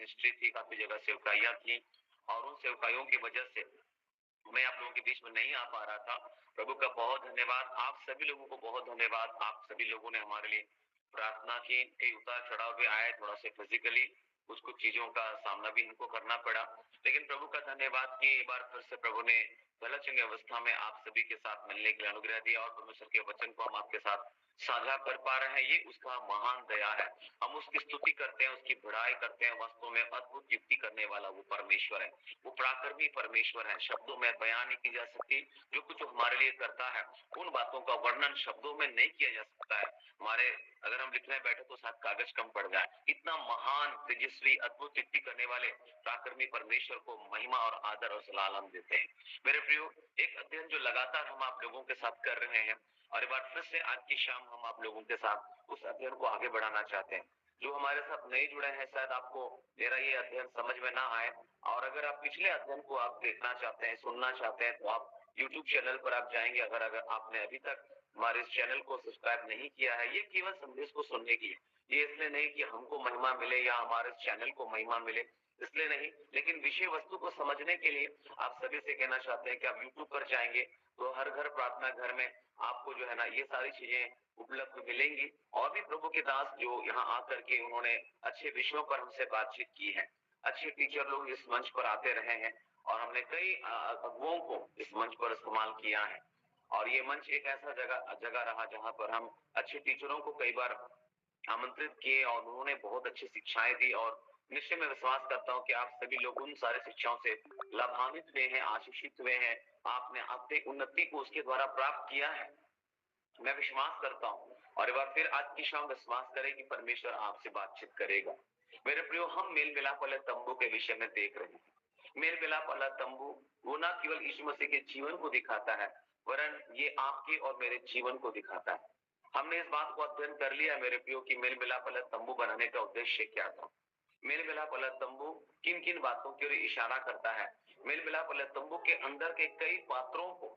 Ministry थी, काफ़ी जगह सेवकाइयाँ थी और उन सेवकाइयों की वजह से मैं आप लोगों के बीच में नहीं आ पा रहा था। प्रभु का बहुत धन्यवाद, आप सभी लोगों को बहुत धन्यवाद। आप सभी लोगों ने हमारे लिए प्रार्थना की। कई उतार-चढ़ाव भी आए, थोड़ा-सा फिज़िकली कुछ-कुछ चीज़ों का सामना भी हमको करना पड़ा। लेकिन प्रभु का धन्यवाद कि एक बार फिर से प्रभु ने भला चंगी अवस्था में आप सभी के साथ मिलने के लिए अनुग्रह दिया और परमेश्वर के वचन को हम आपके साथ साझा कर पा रहे हैं। ये उसका महान दया है। हम उसकी स्तुति करते हैं, उसकी बड़ाई करते हैं। वास्तव में अद्भुत युक्ति करने वाला वो परमेश्वर है। वो पराक्रमी परमेश्वर है। शब्दों में बयान नहीं की जा सकती। जो कुछ वो हमारे लिए करता है, उन बातों का वर्णन शब्दों में नहीं किया जा सकता है। हमारे अगर हम लिखने बैठे तो शायद कागज कम पड़ जाए। इतना महान, तेजस्वी, अद्भुत युक्ति करने वाले पराक्रमी परमेश्वर को महिमा और आदर और सलाम हम देते हैं। मेरे प्रियो, एक अध्ययन जो लगातार हम आप लोगों के साथ कर रहे हैं और एक बार फिर से आज की शाम हम आप लोगों के साथ उस अध्ययन को आगे बढ़ाना चाहते हैं। जो हमारे साथ नहीं जुड़े हैं, शायद आपको मेरा ये अध्ययन समझ में ना आए और अगर आप पिछले अध्ययन को आप देखना चाहते हैं, सुनना चाहते हैं तो आप YouTube चैनल पर आप जाएंगे। अगर आपने अभी तक हमारे इस चैनल को सब्सक्राइब नहीं किया है, ये केवल संदेश को सुनने की है। ये इसलिए नहीं कि हमको महिमा मिले या हमारे चैनल को महिमा मिले, इसलिए नहीं, लेकिन विषय वस्तु को समझने के लिए आप सभी से कहना चाहते हैं कि आप YouTube पर जाएंगे तो हर घर प्रार्थना घर में आपको जो है ना ये सारी चीजें उपलब्ध मिलेंगी। और भी प्रभु के दास जो यहाँ आकर के उन्होंने अच्छे विषयों पर हमसे बातचीत की है। अच्छे टीचर लोग इस मंच पर आते रहे हैं और हमने कई अगुओं को इस मंच पर इस्तेमाल किया है और ये मंच एक ऐसा जगह रहा जहाँ पर हम अच्छे टीचरों को कई बार आमंत्रित किए और उन्होंने बहुत अच्छी शिक्षाएं दी और निश्चय मैं विश्वास करता हूँ कि आप सभी लोग उन सारे शिक्षाओं से लाभान्वित हुए हैं, आशीषित हुए हैं। आपने अपनी उन्नति को उसके द्वारा प्राप्त किया है, मैं विश्वास करता हूँ। और एक बार फिर आज की शाम विश्वास करें कि परमेश्वर आपसे बातचीत करेगा। मेरे प्रियो, हम मेल मिलाप वाले तंबू के विषय में देख रहे हैं। मेल मिलाप वाला तंबू वो ना केवल यीशु मसीह के जीवन को दिखाता है, वरन ये आपके और मेरे जीवन को दिखाता है। हमने इस बात को अध्ययन कर लिया मेरे प्रियो कि मेल मिलाप वाला तंबू बनाने का उद्देश्य क्या था। मेल मिलाप वाला तंबू किन किन बातों की ओर इशारा करता है। मेल मिलाप वाले तंबू के अंदर के कई पात्रों को,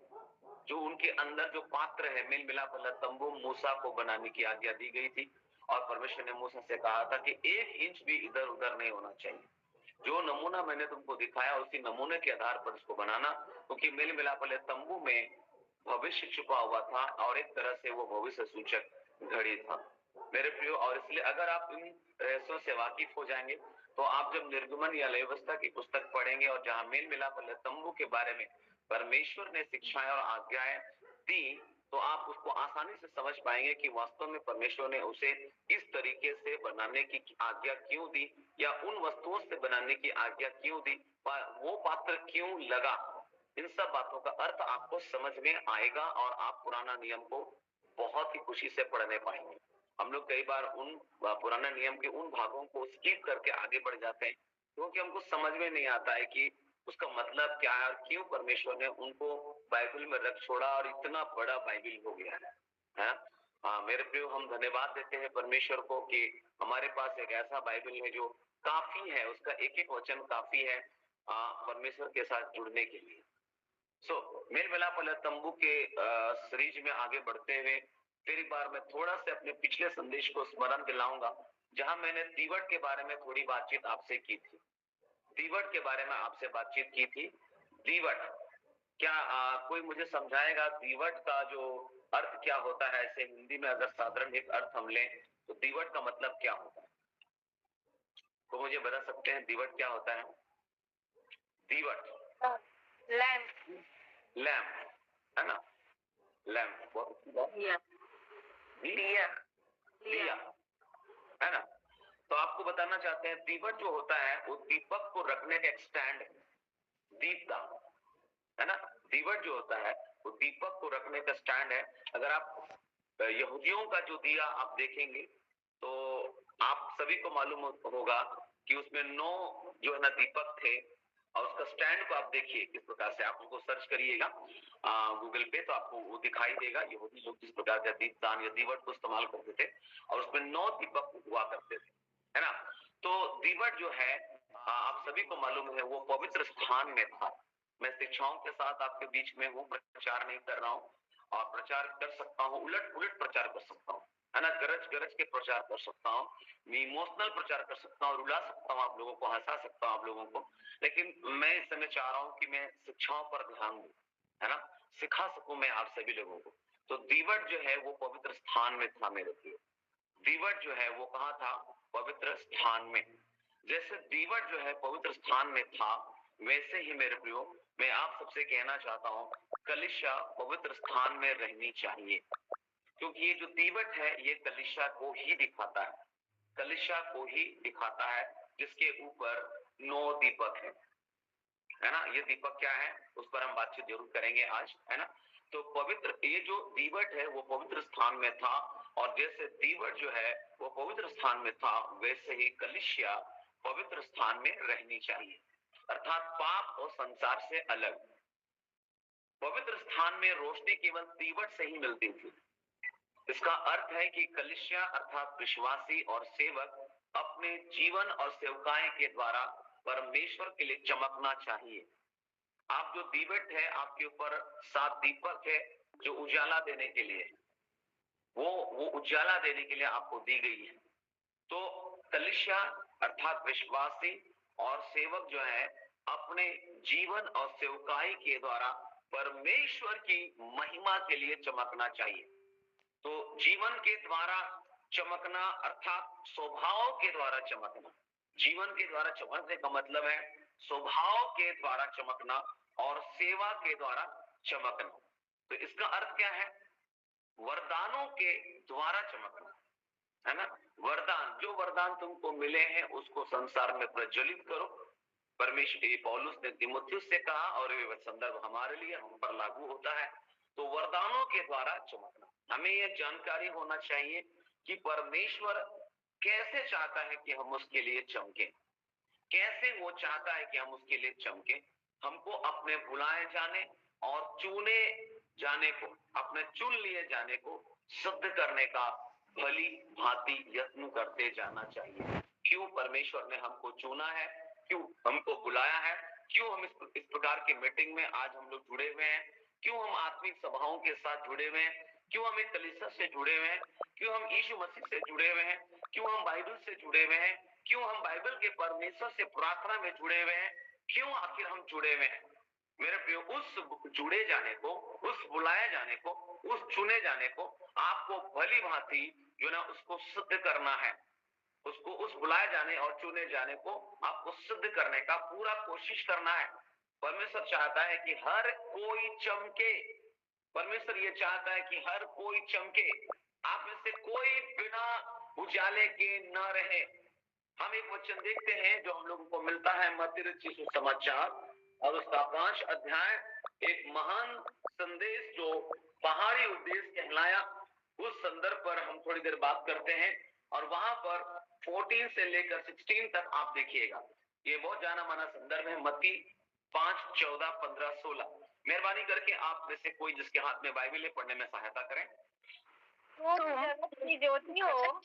जो उनके अंदर जो पात्र है, मेल मिलाप वाला तंबू मूसा को बनाने की आज्ञा दी गई थी और परमेश्वर ने मूसा से कहा था कि 1 इंच भी इधर उधर नहीं होना चाहिए। जो नमूना मैंने तुमको दिखाया उसी नमूने के आधार पर इसको बनाना, क्योंकि मेल मिलाप वाले तंबू में भविष्य छुपा हुआ था और एक तरह से वो भविष्य सूचक घड़ी था मेरे प्रियो। और इसलिए अगर आप इन रहस्यों से वाकिफ हो जाएंगे तो आप जब निर्गमन या लय व्यवस्था की पुस्तक पढ़ेंगे और जहां मेल मिलाप वाले तंबू के बारे में परमेश्वर ने शिक्षाएं और आज्ञाएं दी, तो आप उसको आसानी से समझ पाएंगे कि वास्तव में परमेश्वर ने उसे इस तरीके से बनाने की आज्ञा क्यों दी या उन वस्तुओं से बनाने की आज्ञा क्यों दी, वो पात्र क्यों लगा। इन सब बातों का अर्थ आपको समझ में आएगा और आप पुराना नियम को बहुत ही खुशी से पढ़ने पाएंगे। हम लोग कई बार उन पुराने नियम के उन भागों को स्किप करके आगे बढ़ जाते हैं क्योंकि हमको समझ में नहीं आता है कि उसका मतलब क्या है और क्यों परमेश्वर ने उनको बाइबल में रख छोड़ा और इतना बड़ा बाइबल हो गया है। मेरे प्रियो, हम धन्यवाद देते हैं परमेश्वर को कि हमारे पास एक ऐसा बाइबल है जो काफी है, उसका एक एक वचन काफी है परमेश्वर के साथ जुड़ने के लिए। मेल मिलाप वाले तंबू के सीरीज में आगे बढ़ते हुए फिर एक बार मैं थोड़ा से अपने पिछले संदेश को स्मरण दिलाऊंगा जहां मैंने दीवट के बारे में थोड़ी बातचीत आपसे की थी। दीवट के बारे में आपसे बातचीत की थी। दीवट क्या कोई मुझे समझाएगा दीवट का जो अर्थ क्या होता है? ऐसे हिंदी में अगर साधारण एक अर्थ हम लें तो दीवट का मतलब क्या होता है? तो मुझे बता सकते हैं दीवट क्या होता है? दीवट लैंप, लैंप है ना, लैंप बहुत दिया, दिया है ना। तो आपको बताना चाहते हैं दीवट जो होता है वो दीपक को रखने का एक स्टैंड है, दीपदान है ना। दीवट जो होता है वो दीपक को रखने का स्टैंड है। अगर आप यहूदियों का जो दिया आप देखेंगे तो आप सभी को मालूम होगा कि उसमें 9 जो है ना दीपक थे और उसका स्टैंड को आप देखिए किस प्रकार से, आप उसको सर्च करिएगा गूगल पे तो आपको वो दिखाई देगा। यहूदी लोग किस प्रकार का दीपदान या दीवट को इस्तेमाल करते थे और उसमें 9 दीपक हुआ करते थे, है ना। तो दीवट जो है आप सभी को मालूम है वो पवित्र स्थान में था। मैं शिक्षाओं के साथ आपके बीच में हूँ, प्रचार नहीं कर रहा हूँ और प्रचार कर सकता हूँ, उलट पुलट प्रचार कर सकता हूँ। है ना, गरज गरज के प्रचार कर सकता हूँ, मैं इमोशनल प्रचार कर सकता हूँ, रुला सकता हूँ आप लोगों को, हंसा सकता हूँ आप लोगों को, लेकिन मैं इस समय चाह रहा हूँ कि मैं शिक्षाओं पर ध्यान दूं, है ना, सिखा सकूं मैं आप सभी लोगों को। तो दीवट जो है वो पवित्र स्थान में था मेरे प्रियो। दीवट जो है वो कहाँ था? पवित्र स्थान में। जैसे दीवट जो है पवित्र स्थान में था, वैसे ही मेरे प्रियो मैं आप सबसे कहना चाहता हूँ, कलीसिया पवित्र स्थान में रहनी चाहिए। क्योंकि ये जो दीवट है ये कलीसिया को ही दिखाता है, कलीसिया को ही दिखाता है, जिसके ऊपर 9 दीपक है ना। ये दीपक क्या है उस पर हम बातचीत जरूर करेंगे आज, है ना। तो पवित्र, ये जो दीवट है वो पवित्र स्थान में था, और जैसे दीवट जो है वो पवित्र स्थान में था, वैसे ही कलीसिया पवित्र स्थान में रहनी चाहिए, अर्थात पाप और संसार से अलग। पवित्र स्थान में रोशनी केवल दीवट से ही मिलती थी। इसका अर्थ है कि कलीसिया अर्थात विश्वासी और सेवक अपने जीवन और सेवकाएं के द्वारा परमेश्वर के लिए चमकना चाहिए। आप जो दीवट है, आपके ऊपर 7 दीपक है जो उजाला देने के लिए, वो उजाला देने के लिए आपको दी गई है। तो कलीसिया अर्थात विश्वासी और सेवक जो है अपने जीवन और सेवकाई के द्वारा परमेश्वर की महिमा के लिए चमकना चाहिए। तो जीवन के द्वारा चमकना अर्थात स्वभाव के द्वारा चमकना, जीवन के द्वारा चमकने का मतलब है स्वभाव के द्वारा चमकना और सेवा के द्वारा चमकना। तो इसका अर्थ क्या है? वरदानों के द्वारा चमकना, है ना। वरदान, जो वरदान तुमको मिले हैं उसको संसार में प्रज्वलित करो। परमेश्वर, पौलुस ने तीमुथियुस से कहा, और ये संदर्भ हमारे लिए, हम पर लागू होता है। तो वरदानों के द्वारा चमकना, हमें यह जानकारी होना चाहिए कि परमेश्वर कैसे चाहता है कि हम उसके लिए चमके, कैसे वो चाहता है कि हम उसके लिए चमके। हमको अपने बुलाए जाने और चुने जाने को, अपने चुन लिए जाने को सिद्ध करने का भली भांति यत्न करते जाना चाहिए। क्यों परमेश्वर ने हमको चुना है, क्यों हमको बुलाया है, क्यों हम इस प्रकार की मीटिंग में आज हम लोग जुड़े हुए हैं, क्यों हम आत्मिक सभाओं के साथ जुड़े हुए हैं, क्यों हम एक कलीसिया से जुड़े हुए हैं, क्यों हम यीशु मसीह से जुड़े हुए हैं, क्यों हम बाइबल से जुड़े हुए हैं, क्यों हम बाइबल के परमेश्वर से प्रार्थना में जुड़े हुए हैं, क्यों आखिर हम जुड़े हुए हैं? मेरे प्रियो, उस जुड़े जाने को, उस बुलाए जाने को, उस चुने जाने को आपको भली भांति जो ना उसको सिद्ध करना है। उसको, उस बुलाए जाने और चुने जाने को आपको सिद्ध करने का पूरा कोशिश करना है। परमेश्वर चाहता है कि हर कोई चमके। परमेश्वर ये चाहता है कि हर कोई चमके, आप में से कोई बिना उजाले के न रहे। हम एक वचन देखते हैं जो हम लोगों को मिलता है मत्ती रचित सुसमाचार और उसका 5 अध्याय, एक महान संदेश जो पहाड़ी उपदेश कहलाया, उस संदर्भ पर हम थोड़ी देर बात करते हैं। और वहां पर 14 से लेकर 16 तक आप देखिएगा, ये बहुत जाना माना संदर्भ है, मत्ती 5, 14, 15, 16। मेहरबानी करके आप में से कोई जिसके हाथ में बाइबल है पढ़ने में सहायता करें। जगत की ज्योति हो,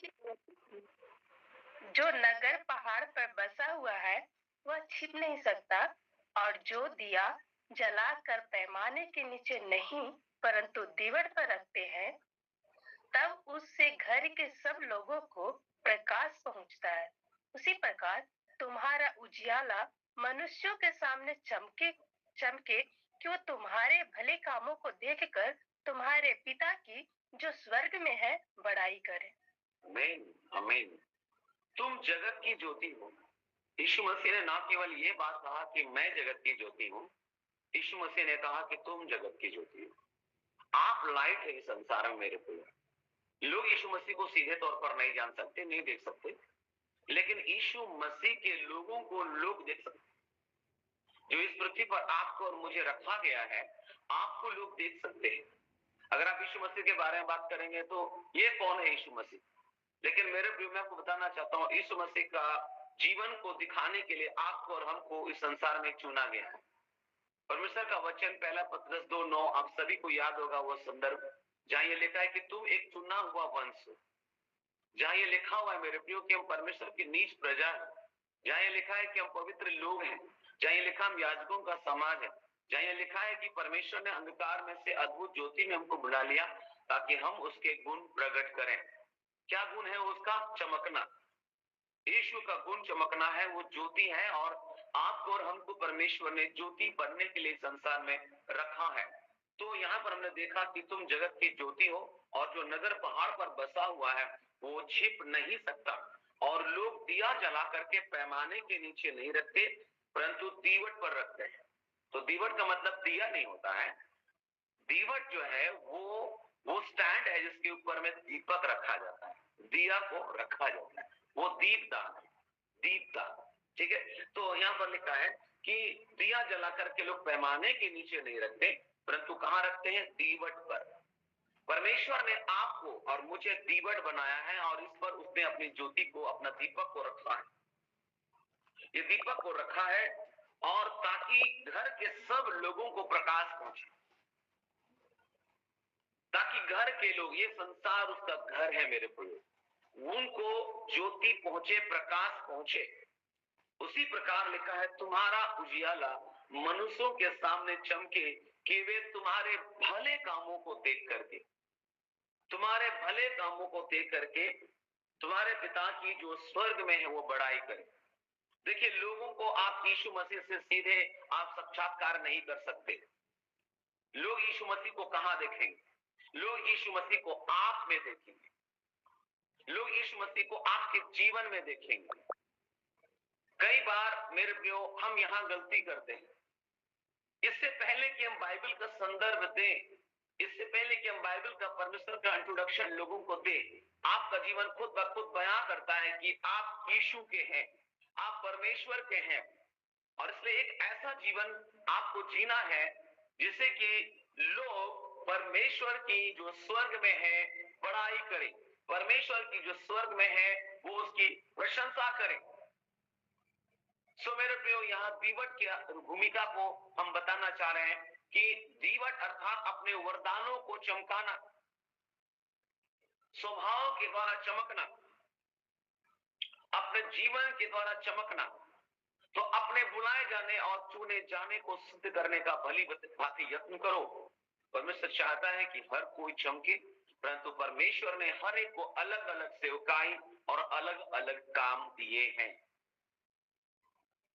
जो नगर पहाड़ पर बसा हुआ है वह छिप नहीं सकता, और जो दिया जलाकर पैमाने के नीचे नहीं परंतु दीवट पर रखते हैं, तब उससे घर के सब लोगों को प्रकाश पहुंचता है। उसी प्रकार तुम्हारा उजियाला मनुष्यों के सामने चमके चमके कि वो तुम्हारे भले कामों को देखकर तुम्हारे पिता की जो स्वर्ग में है बड़ाई करे। आमीन, आमीन। तुम जगत की ज्योति हो। यीशु मसीह ने ना केवल ये बात कहा कि मैं जगत की ज्योति हूँ, यीशु मसीह ने कहा कि तुम जगत की ज्योति हो। आप लाइट है इस संसार में मेरे प्रिय। लोग यीशु मसीह को सीधे तौर पर नहीं जान सकते, नहीं देख सकते, लेकिन यीशु मसीह के लोगों को लोग देख सकते। जो इस पृथ्वी पर आपको और मुझे रखा गया है, आपको लोग देख सकते हैं। अगर आप यीशु मसीह के बारे में बात करेंगे तो ये कौन है यीशु मसीह? लेकिन मेरे प्रिय, मैं आपको बताना चाहता हूँ, यीशु मसीह का जीवन को दिखाने के लिए आपको और हमको इस संसार में चुना गया है। परमेश्वर का वचन पहला पतरस 2:9 आप सभी को याद होगा, वो संदर्भ जहां ये लिखा है कि तुम एक चुना हुआ वंश हो। जहां ये लिखा हुआ है मेरे प्रियो कि हम परमेश्वर की नीच प्रजा है, जहां ये लिखा है कि हम पवित्र लोग हैं, जहां ये लिखा हम याजकों का समाज है, जहां ये लिखा है कि परमेश्वर ने अंधकार में से अद्भुत ज्योति में हमको बुला लिया ताकि हम उसके गुण प्रकट करें। क्या गुण है उसका? चमकना। यीशु का गुण चमकना है, वो ज्योति है और आपको और हमको परमेश्वर ने ज्योति बनने के लिए संसार में रखा है। तो यहाँ पर हमने देखा कि तुम जगत की ज्योति हो और जो नगर पहाड़ पर बसा हुआ है वो छिप नहीं सकता। और लोग दिया जला करके पैमाने के नीचे नहीं रखते परंतु दीवट पर रखते हैं। तो दीवट का मतलब दिया नहीं होता है। दीवट जो है वो स्टैंड है जिसके ऊपर में दीपक रखा जाता है, दिया को रखा जाता है, वो दीपदान है, दीपदान। ठीक है, तो यहाँ पर लिखा है कि दिया जला करके लोग पैमाने के नीचे नहीं रखते परंतु कहाँ रखते हैं? दीवट पर। परमेश्वर ने आपको और मुझे दीवट बनाया है और इस पर उसने अपनी ज्योति को, अपना दीपक को रखा है। ये दीपक को रखा है और ताकि घर के सब लोगों को प्रकाश पहुंचे, ताकि घर के लोग, ये संसार उसका घर है मेरे प्रियो, उनको ज्योति पहुंचे, प्रकाश पहुंचे। उसी प्रकार लिखा है तुम्हारा उजियाला मनुष्यों के सामने चमके कि वे तुम्हारे भले कामों को देख करके, तुम्हारे भले कामों को देख करके तुम्हारे पिता की जो स्वर्ग में है वो बड़ाई करे। देखिए, लोगों को आप यीशु मसीह से सीधे आप साक्षात्कार नहीं कर सकते। लोग यीशु मसीह को कहां देखेंगे? लोग यीशु मसीह को आप में देखेंगे, लोग यीशु मसीह को आपके जीवन में देखेंगे। कई बार मेरे प्रियो हम यहां गलती करते हैं। इससे पहले कि हम बाइबल का संदर्भ दें, इससे पहले कि हम बाइबल का, परमेश्वर का इंट्रोडक्शन लोगों को दें, आपका जीवन खुद ब खुद बयां करता है कि आप यीशु के हैं, आप परमेश्वर के हैं। और इसलिए एक ऐसा जीवन आपको जीना है जिससे कि लोग परमेश्वर की जो स्वर्ग में है बड़ाई करें, परमेश्वर की जो स्वर्ग में है वो उसकी प्रशंसा करें। सो मेरे प्रियो, यहाँ दीवट की भूमिका को हम बताना चाह रहे हैं कि दीवट अर्थात अपने वरदानों को चमकाना, स्वभाव के द्वारा चमकना, अपने जीवन के द्वारा चमकना। तो अपने बुलाए जाने और चुने जाने को सिद्ध करने का भली भांति यत्न करो। परमेश्वर चाहता है कि हर कोई चमके, परंतु परमेश्वर ने हर एक को अलग अलग सेवकाई और अलग अलग काम दिए हैं,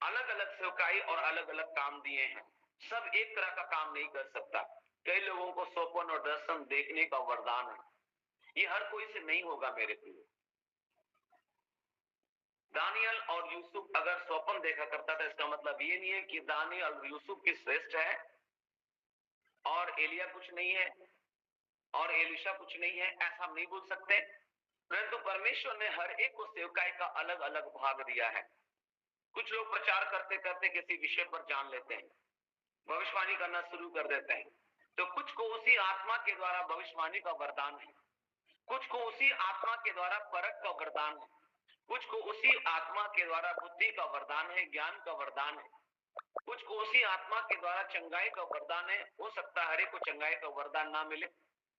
अलग अलग सेवकाई और अलग अलग काम दिए हैं। सब एक तरह का काम नहीं कर सकता। कई लोगों को स्वप्न और दर्शन देखने का वरदान है, ये हर कोई से नहीं होगा मेरे प्रिय। दानियल और यूसुफ अगर स्वप्न देखा करता था, इसका मतलब ये नहीं है कि दानियल और यूसुफ की श्रेष्ठ है और एलिया कुछ नहीं है और एलिशा कुछ नहीं है, ऐसा हम नहीं बोल सकते। परंतु परमेश्वर ने हर एक को सेवकाई का अलग अलग भाग दिया है। कुछ लोग प्रचार करते करते किसी विषय पर जान लेते हैं, भविष्यवाणी करना शुरू कर देते हैं। तो कुछ को उसी आत्मा के द्वारा भविष्यवाणी का वरदान है, कुछ को उसी आत्मा के द्वारा परख का वरदान है, कुछ को उसी आत्मा के द्वारा बुद्धि का वरदान है, ज्ञान का वरदान है, कुछ को उसी आत्मा के द्वारा चंगाई का वरदान है। हो सकता है हर एक को चंगाई का वरदान ना मिले,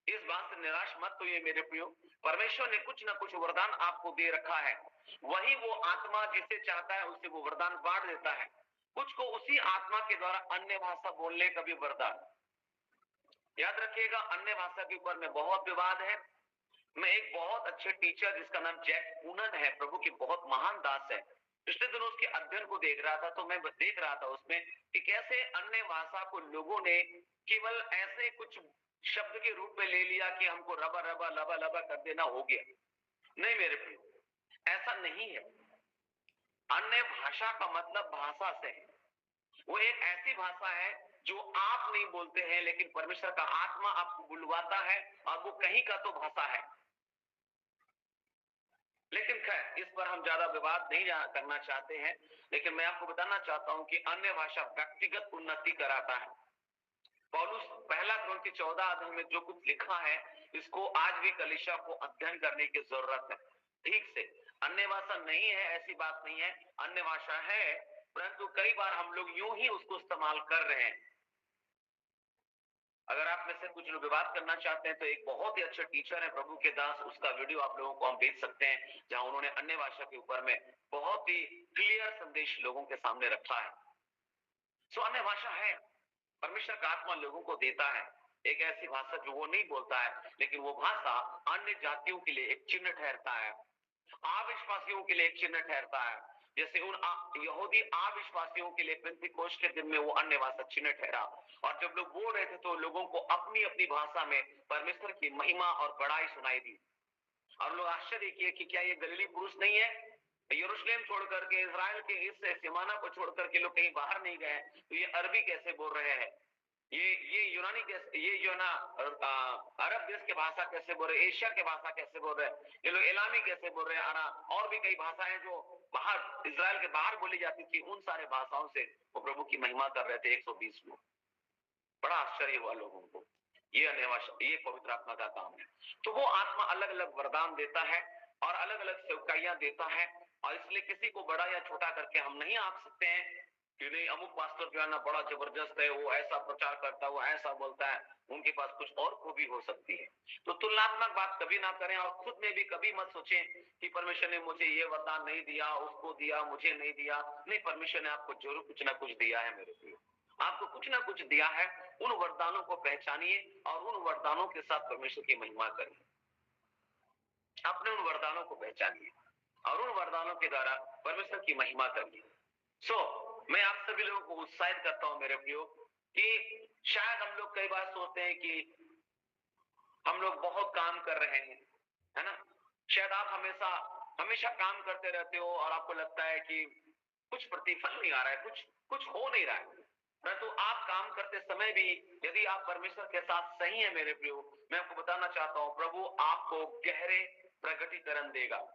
इस बात से निराश मत होइए मेरे प्रियो। परमेश्वर ने कुछ ना कुछ वरदान आपको दे रखा है, वही वो आत्मा जिसे चाहता है उसे वो वरदान बांट देता है। कुछ को उसी आत्मा के द्वारा अन्य भाषा बोलने का भी वरदान। याद रखिएगा, अन्य भाषा के ऊपर में बहुत विवाद है। मैं एक बहुत अच्छे टीचर जिसका नाम जैक पूनन है, प्रभु के बहुत महान दास है, पिछले दिनों उसके अध्ययन को देख रहा था तो मैं देख रहा था उसमें कि कैसे अन्य भाषा को लोगों ने केवल ऐसे कुछ शब्द के रूप में ले लिया कि हमको रबा रबा लबा लबा कर देना हो गया। नहीं मेरे प्रियो, ऐसा नहीं है। अन्य भाषा का मतलब भाषा से है, वो एक ऐसी भाषा है जो आप नहीं बोलते हैं लेकिन परमेश्वर का आत्मा आपको बुलवाता है और वो कहीं का तो भाषा है। लेकिन खैर, इस पर हम ज्यादा विवाद नहीं करना चाहते हैं, लेकिन मैं आपको बताना चाहता हूं कि अन्य भाषा व्यक्तिगत उन्नति कराता है। पौलुस पहला कुरिन्थी 14 अध्याय में जो कुछ लिखा है, इसको आज भी कलीसिया को अध्ययन करने की जरूरत है ठीक से। अन्य भाषा नहीं है ऐसी बात नहीं है, अन्य भाषा है, परंतु कई बार हम लोग यूं ही उसको इस्तेमाल कर रहे हैं। अगर आप में से कुछ लोग विवाद करना चाहते हैं तो एक बहुत ही अच्छा टीचर है प्रभु के दास, उसका वीडियो आप लोगों को हम भेज सकते हैं जहां उन्होंने अन्य भाषा के ऊपर में बहुत ही क्लियर संदेश लोगों के सामने रखा है। सो अन्य भाषा है, परमेश्वर का आत्मा लोगों को देता है। एक ऐसी भाषा जो वो नहीं बोलता है, लेकिन वो भाषा अन्य जातियों के लिए एक चिन्ह ठहरता है, अविश्वासियों के लिए एक चिन्ह ठहरता है। जैसे उन यहूदी अविश्वासियों के लिए पेंतीकोस्त के दिन में वो अन्य भाषा चिन्ह ठहरा, और जब लोग बोल रहे थे तो लोगों को अपनी अपनी भाषा में परमेश्वर की महिमा और बड़ाई सुनाई दी। और लोग आश्चर्य किए कि क्या ये गलीली पुरुष नहीं है? यरूशलेम छोड़ करके, इज़राइल के इस सीमाना को छोड़ करके लोग कहीं बाहर नहीं गए, तो ये अरबी कैसे बोल रहे हैं? ये यूनानी कैसे, ये जो ना अरब देश के भाषा कैसे बोल रहे, एशिया के भाषा कैसे बोल रहे, ये लोग इलामी कैसे बोल रहे हैं, और भी कई भाषाएं जो बाहर इज़राइल के बाहर बोली जाती थी, उन सारे भाषाओं से वो प्रभु की महिमा कर रहे थे 120 लोग। बड़ा आश्चर्य हुआ लोगों को। ये ये पवित्र आत्मा का काम है। तो वो आत्मा अलग अलग वरदान देता है और अलग अलग सेवकाइयां देता है, और इसलिए किसी को बड़ा या छोटा करके हम नहीं आंक सकते हैं कि नहीं अमुक पास्टर जो है ना बड़ा जबरदस्त है, वो ऐसा प्रचार करता है, वो ऐसा बोलता है, उनके पास कुछ और खूबी हो सकती है। तो तुलनात्मक बात कभी ना करें, और खुद में भी कभी मत सोचें कि परमेश्वर ने मुझे ये वरदान नहीं दिया, उसको दिया, मुझे नहीं दिया। नहीं, परमेश्वर ने आपको जरूर कुछ ना कुछ दिया है मेरे प्रिय, आपको कुछ ना कुछ दिया है। उन वरदानों को पहचानिए और उन वरदानों के साथ परमेश्वर की महिमा करिए। अपने उन वरदानों को पहचानिए और उन वरदानों के द्वारा परमेश्वर की महिमा करिए। मैं आप सभी लोगों को उत्साहित करता हूं मेरे प्रियो, कि शायद हम लोग कई बार सोचते हैं कि हम लोग बहुत काम कर रहे हैं, है ना? शायद आप हमेशा हमेशा काम करते रहते हो और आपको लगता है कि कुछ प्रतिफल नहीं आ रहा है, कुछ कुछ हो नहीं रहा है। परंतु आप काम करते समय भी यदि आप परमेश्वर के साथ सही है मेरे प्रियो, मैं आपको बताना चाहता हूं, प्रभु आपको गहरे प्रगटीकरण देगा।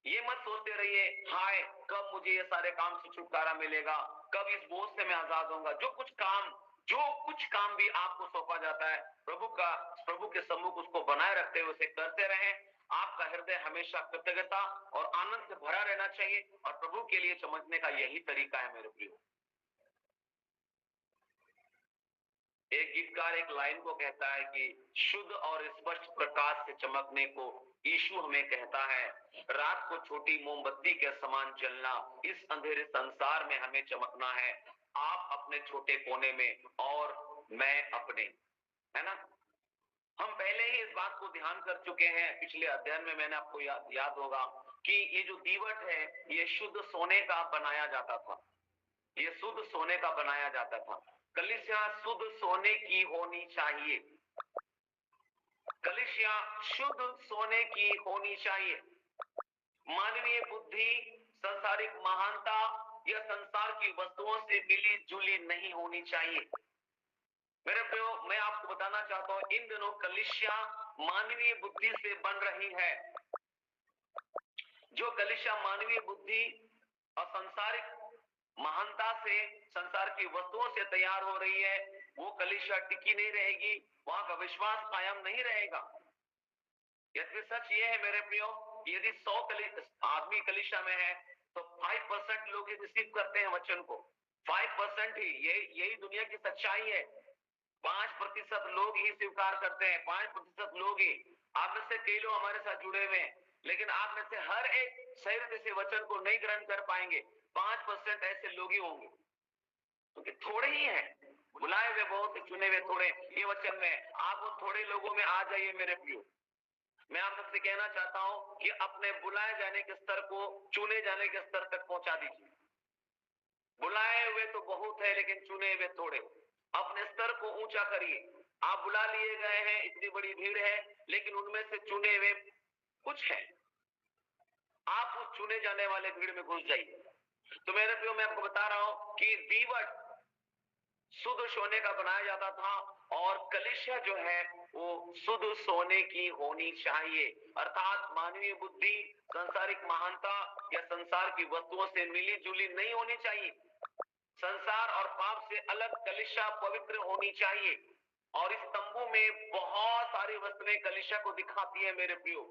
ये मत सोचते रहिए हाय कब मुझे ये सारे काम से छुटकारा मिलेगा, कब इस बोझ से मैं आजाद होऊंगा। जो कुछ काम भी आपको सौंपा जाता है, प्रभु के सम्मुख उसको बनाए रखते हुए उसे करते रहें। आपका हृदय हमेशा कृतज्ञता और आनंद से भरा रहना चाहिए, और प्रभु के लिए चमकने का यही तरीका है मेरे प्रियो। एक गीतकार एक लाइन को कहता है कि शुद्ध और स्पष्ट प्रकाश से चमकने को यीशु हमें कहता है, रात को छोटी मोमबत्ती के समान जलना, इस अंधेरे संसार में हमें चमकना है। आप अपने छोटे कोने में और मैं अपने, है ना? हम पहले ही इस बात को ध्यान कर चुके हैं, पिछले अध्ययन में मैंने आपको याद होगा कि ये जो दीवट है ये शुद्ध सोने का बनाया जाता था, ये शुद्ध सोने का बनाया जाता था। कलीसिया शुद्ध सोने की होनी चाहिए, कलीसिया शुद्ध सोने की होनी चाहिए। मानवीय बुद्धि, संसारिक महानता या संसार की वस्तुओं से मिली जुली नहीं होनी चाहिए। मेरे प्रियो, मैं आपको बताना चाहता हूं, इन दिनों कलीसिया मानवीय बुद्धि से बन रही है। जो कलीसिया मानवीय बुद्धि और संसारिक महानता से, संसार की वस्तुओं से तैयार हो रही है, वो कलीसिया टिकी नहीं रहेगी, वहां का विश्वास कायम नहीं रहेगा। यदि सच ये है मेरे प्रियो, यदि 100 आदमी कलीसिया में है तो 5% लोग ही रिसीव करते हैं वचन को, 5% ही। यही दुनिया की सच्चाई है। 5% लोग ही स्वीकार करते हैं, 5% लोग ही। आप में से कई लोग हमारे साथ जुड़े हुए हैं, लेकिन आप में से हर एक सही रीति से वचन को नहीं ग्रहण कर पाएंगे। 5% ऐसे लोग ही होंगे, क्योंकि थोड़े ही हैं। बुलाए हुए बहुत, चुने हुए थोड़े। ये वचन में आप उन थोड़े लोगों में आ जाइए मेरे प्रियो। मैं आप सबसे कहना चाहता हूं कि अपने बुलाए जाने के स्तर को चुने जाने के स्तर तक पहुंचा दीजिए। बुलाए हुए तो बहुत है, लेकिन चुने हुए थोड़े। अपने स्तर को ऊंचा करिए। आप बुला लिए गए हैं, इतनी बड़ी भीड़ है, लेकिन उनमें से चुने हुए कुछ है। आप उस चुने जाने वाले भीड़ में घुस जाइए। तो मेरे प्रियो, मैं आपको बता रहा हूं कि दीवट शुद्ध सोने का बनाया जाता था, और कलीसिया जो है वो शुद्ध सोने की होनी चाहिए। अर्थात मानवीय बुद्धि, संसारिक महानता या संसार की वस्तुओं से मिली जुली नहीं होनी चाहिए। संसार और पाप से अलग कलीसिया पवित्र होनी चाहिए। और इस तंबू में बहुत सारी वस्तुएं कलीसिया को दिखाती है मेरे प्रियो।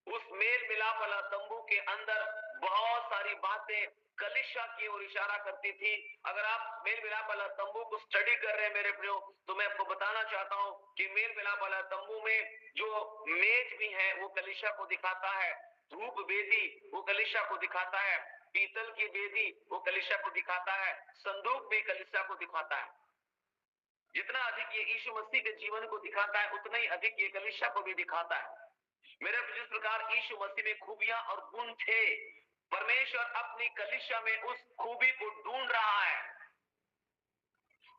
उस मेल मिलाप वाला तंबू के अंदर बहुत सारी बातें कलीसिया की ओर इशारा करती थी। अगर आप मेल मिलाप वाला तंबू को स्टडी कर रहे हैं मेरे प्रियो, तो मैं आपको बताना चाहता हूं कि मेल मिलाप वाला तंबू में जो मेज भी है वो कलीसिया को दिखाता है, धूप वेदी वो कलीसिया को दिखाता है, पीतल की वेदी वो कलीसिया को दिखाता है, संदूक भी कलीसिया को दिखाता है। जितना अधिक ये यीशु मसीह के जीवन को दिखाता है, उतना ही अधिक ये कलीसिया को भी दिखाता है। मेरे जिस प्रकार यीशु मसीह में खूबियां और गुण थे, परमेश्वर अपनी कलीसिया में उस खूबी को ढूंढ रहा है।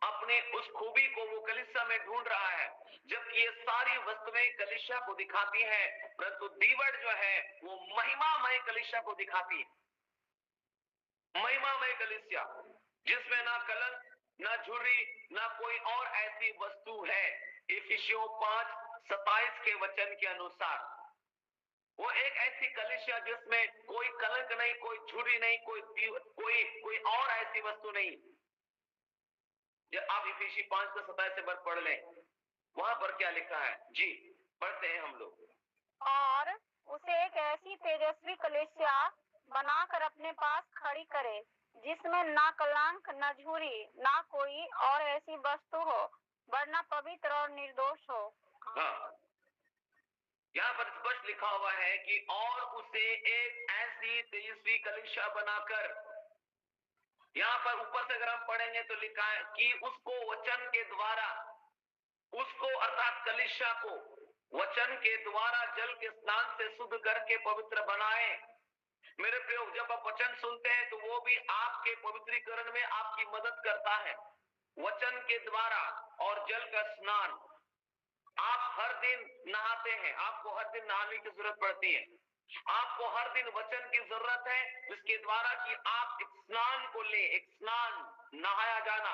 अपने उस खूबी को वो कलीसिया में ढूंढ रहा है, जबकि ये सारी वस्तुएं कलीसिया को दिखाती हैं, परंतु दीवट जो है वो महिमामय कलीसिया को दिखाती है। महिमामय कलीसिया जिसमें ना कलंक, ना झुर्री, ना कोई और ऐसी वस्तु है। इफिसियों 5:27 के वचन के अनुसार वो एक ऐसी कलीसिया जिसमें कोई कलंक नहीं, कोई झुर्री नहीं, कोई और ऐसी वस्तु नहीं। जब आप इफिसी 5:27 से पढ़ लें, वहां पर क्या लिखा है जी, पढ़ते हैं हम लोग। और उसे एक ऐसी तेजस्वी कलीसिया बनाकर अपने पास खड़ी करे, जिसमें ना कलंक, न झुर्री, ना कोई और ऐसी वस्तु हो, वरना पवित्र और निर्दोष हो। हाँ, यहाँ पर स्पष्ट लिखा हुआ है कि और उसे एक ऐसी तेजस्वी कलीसिया बनाकर, यहाँ पर ऊपर से अगर हम पढ़ेंगे तो लिखा है कि उसको वचन के द्वारा, उसको अर्थात कलीसिया को वचन के द्वारा जल के स्नान से शुद्ध करके पवित्र बनाए। मेरे प्रियो, जब आप वचन सुनते हैं तो वो भी आपके पवित्रीकरण में आपकी मदद करता है। वचन के द्वारा और जल का स्नान, आप हर दिन नहाते हैं, आपको हर दिन नहाने की जरूरत पड़ती है, आपको हर दिन वचन की जरूरत है, जिसके द्वारा कि आप एक स्नान को ले, एक स्नान, नहाया जाना,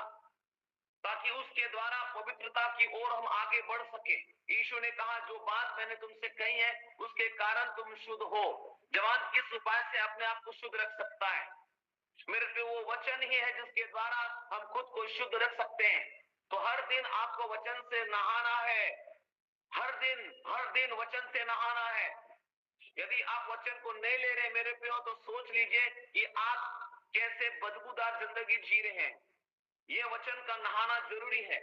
ताकि उसके द्वारा पवित्रता की ओर हम आगे बढ़ सके। यीशु ने कहा, जो बात मैंने तुमसे कही है उसके कारण तुम शुद्ध हो। जवान किस उपाय से अपने आप को शुद्ध रख सकता है? मेरे पे वो वचन ही है जिसके द्वारा हम खुद को शुद्ध रख सकते हैं। तो हर दिन आपको वचन से नहाना है, हर दिन वचन से नहाना है। यदि आप वचन को नहीं ले रहे मेरे पे हो, तो सोच लीजिए कि आप कैसे बदबूदार जिंदगी जी रहे हैं। यह वचन का नहाना जरूरी है।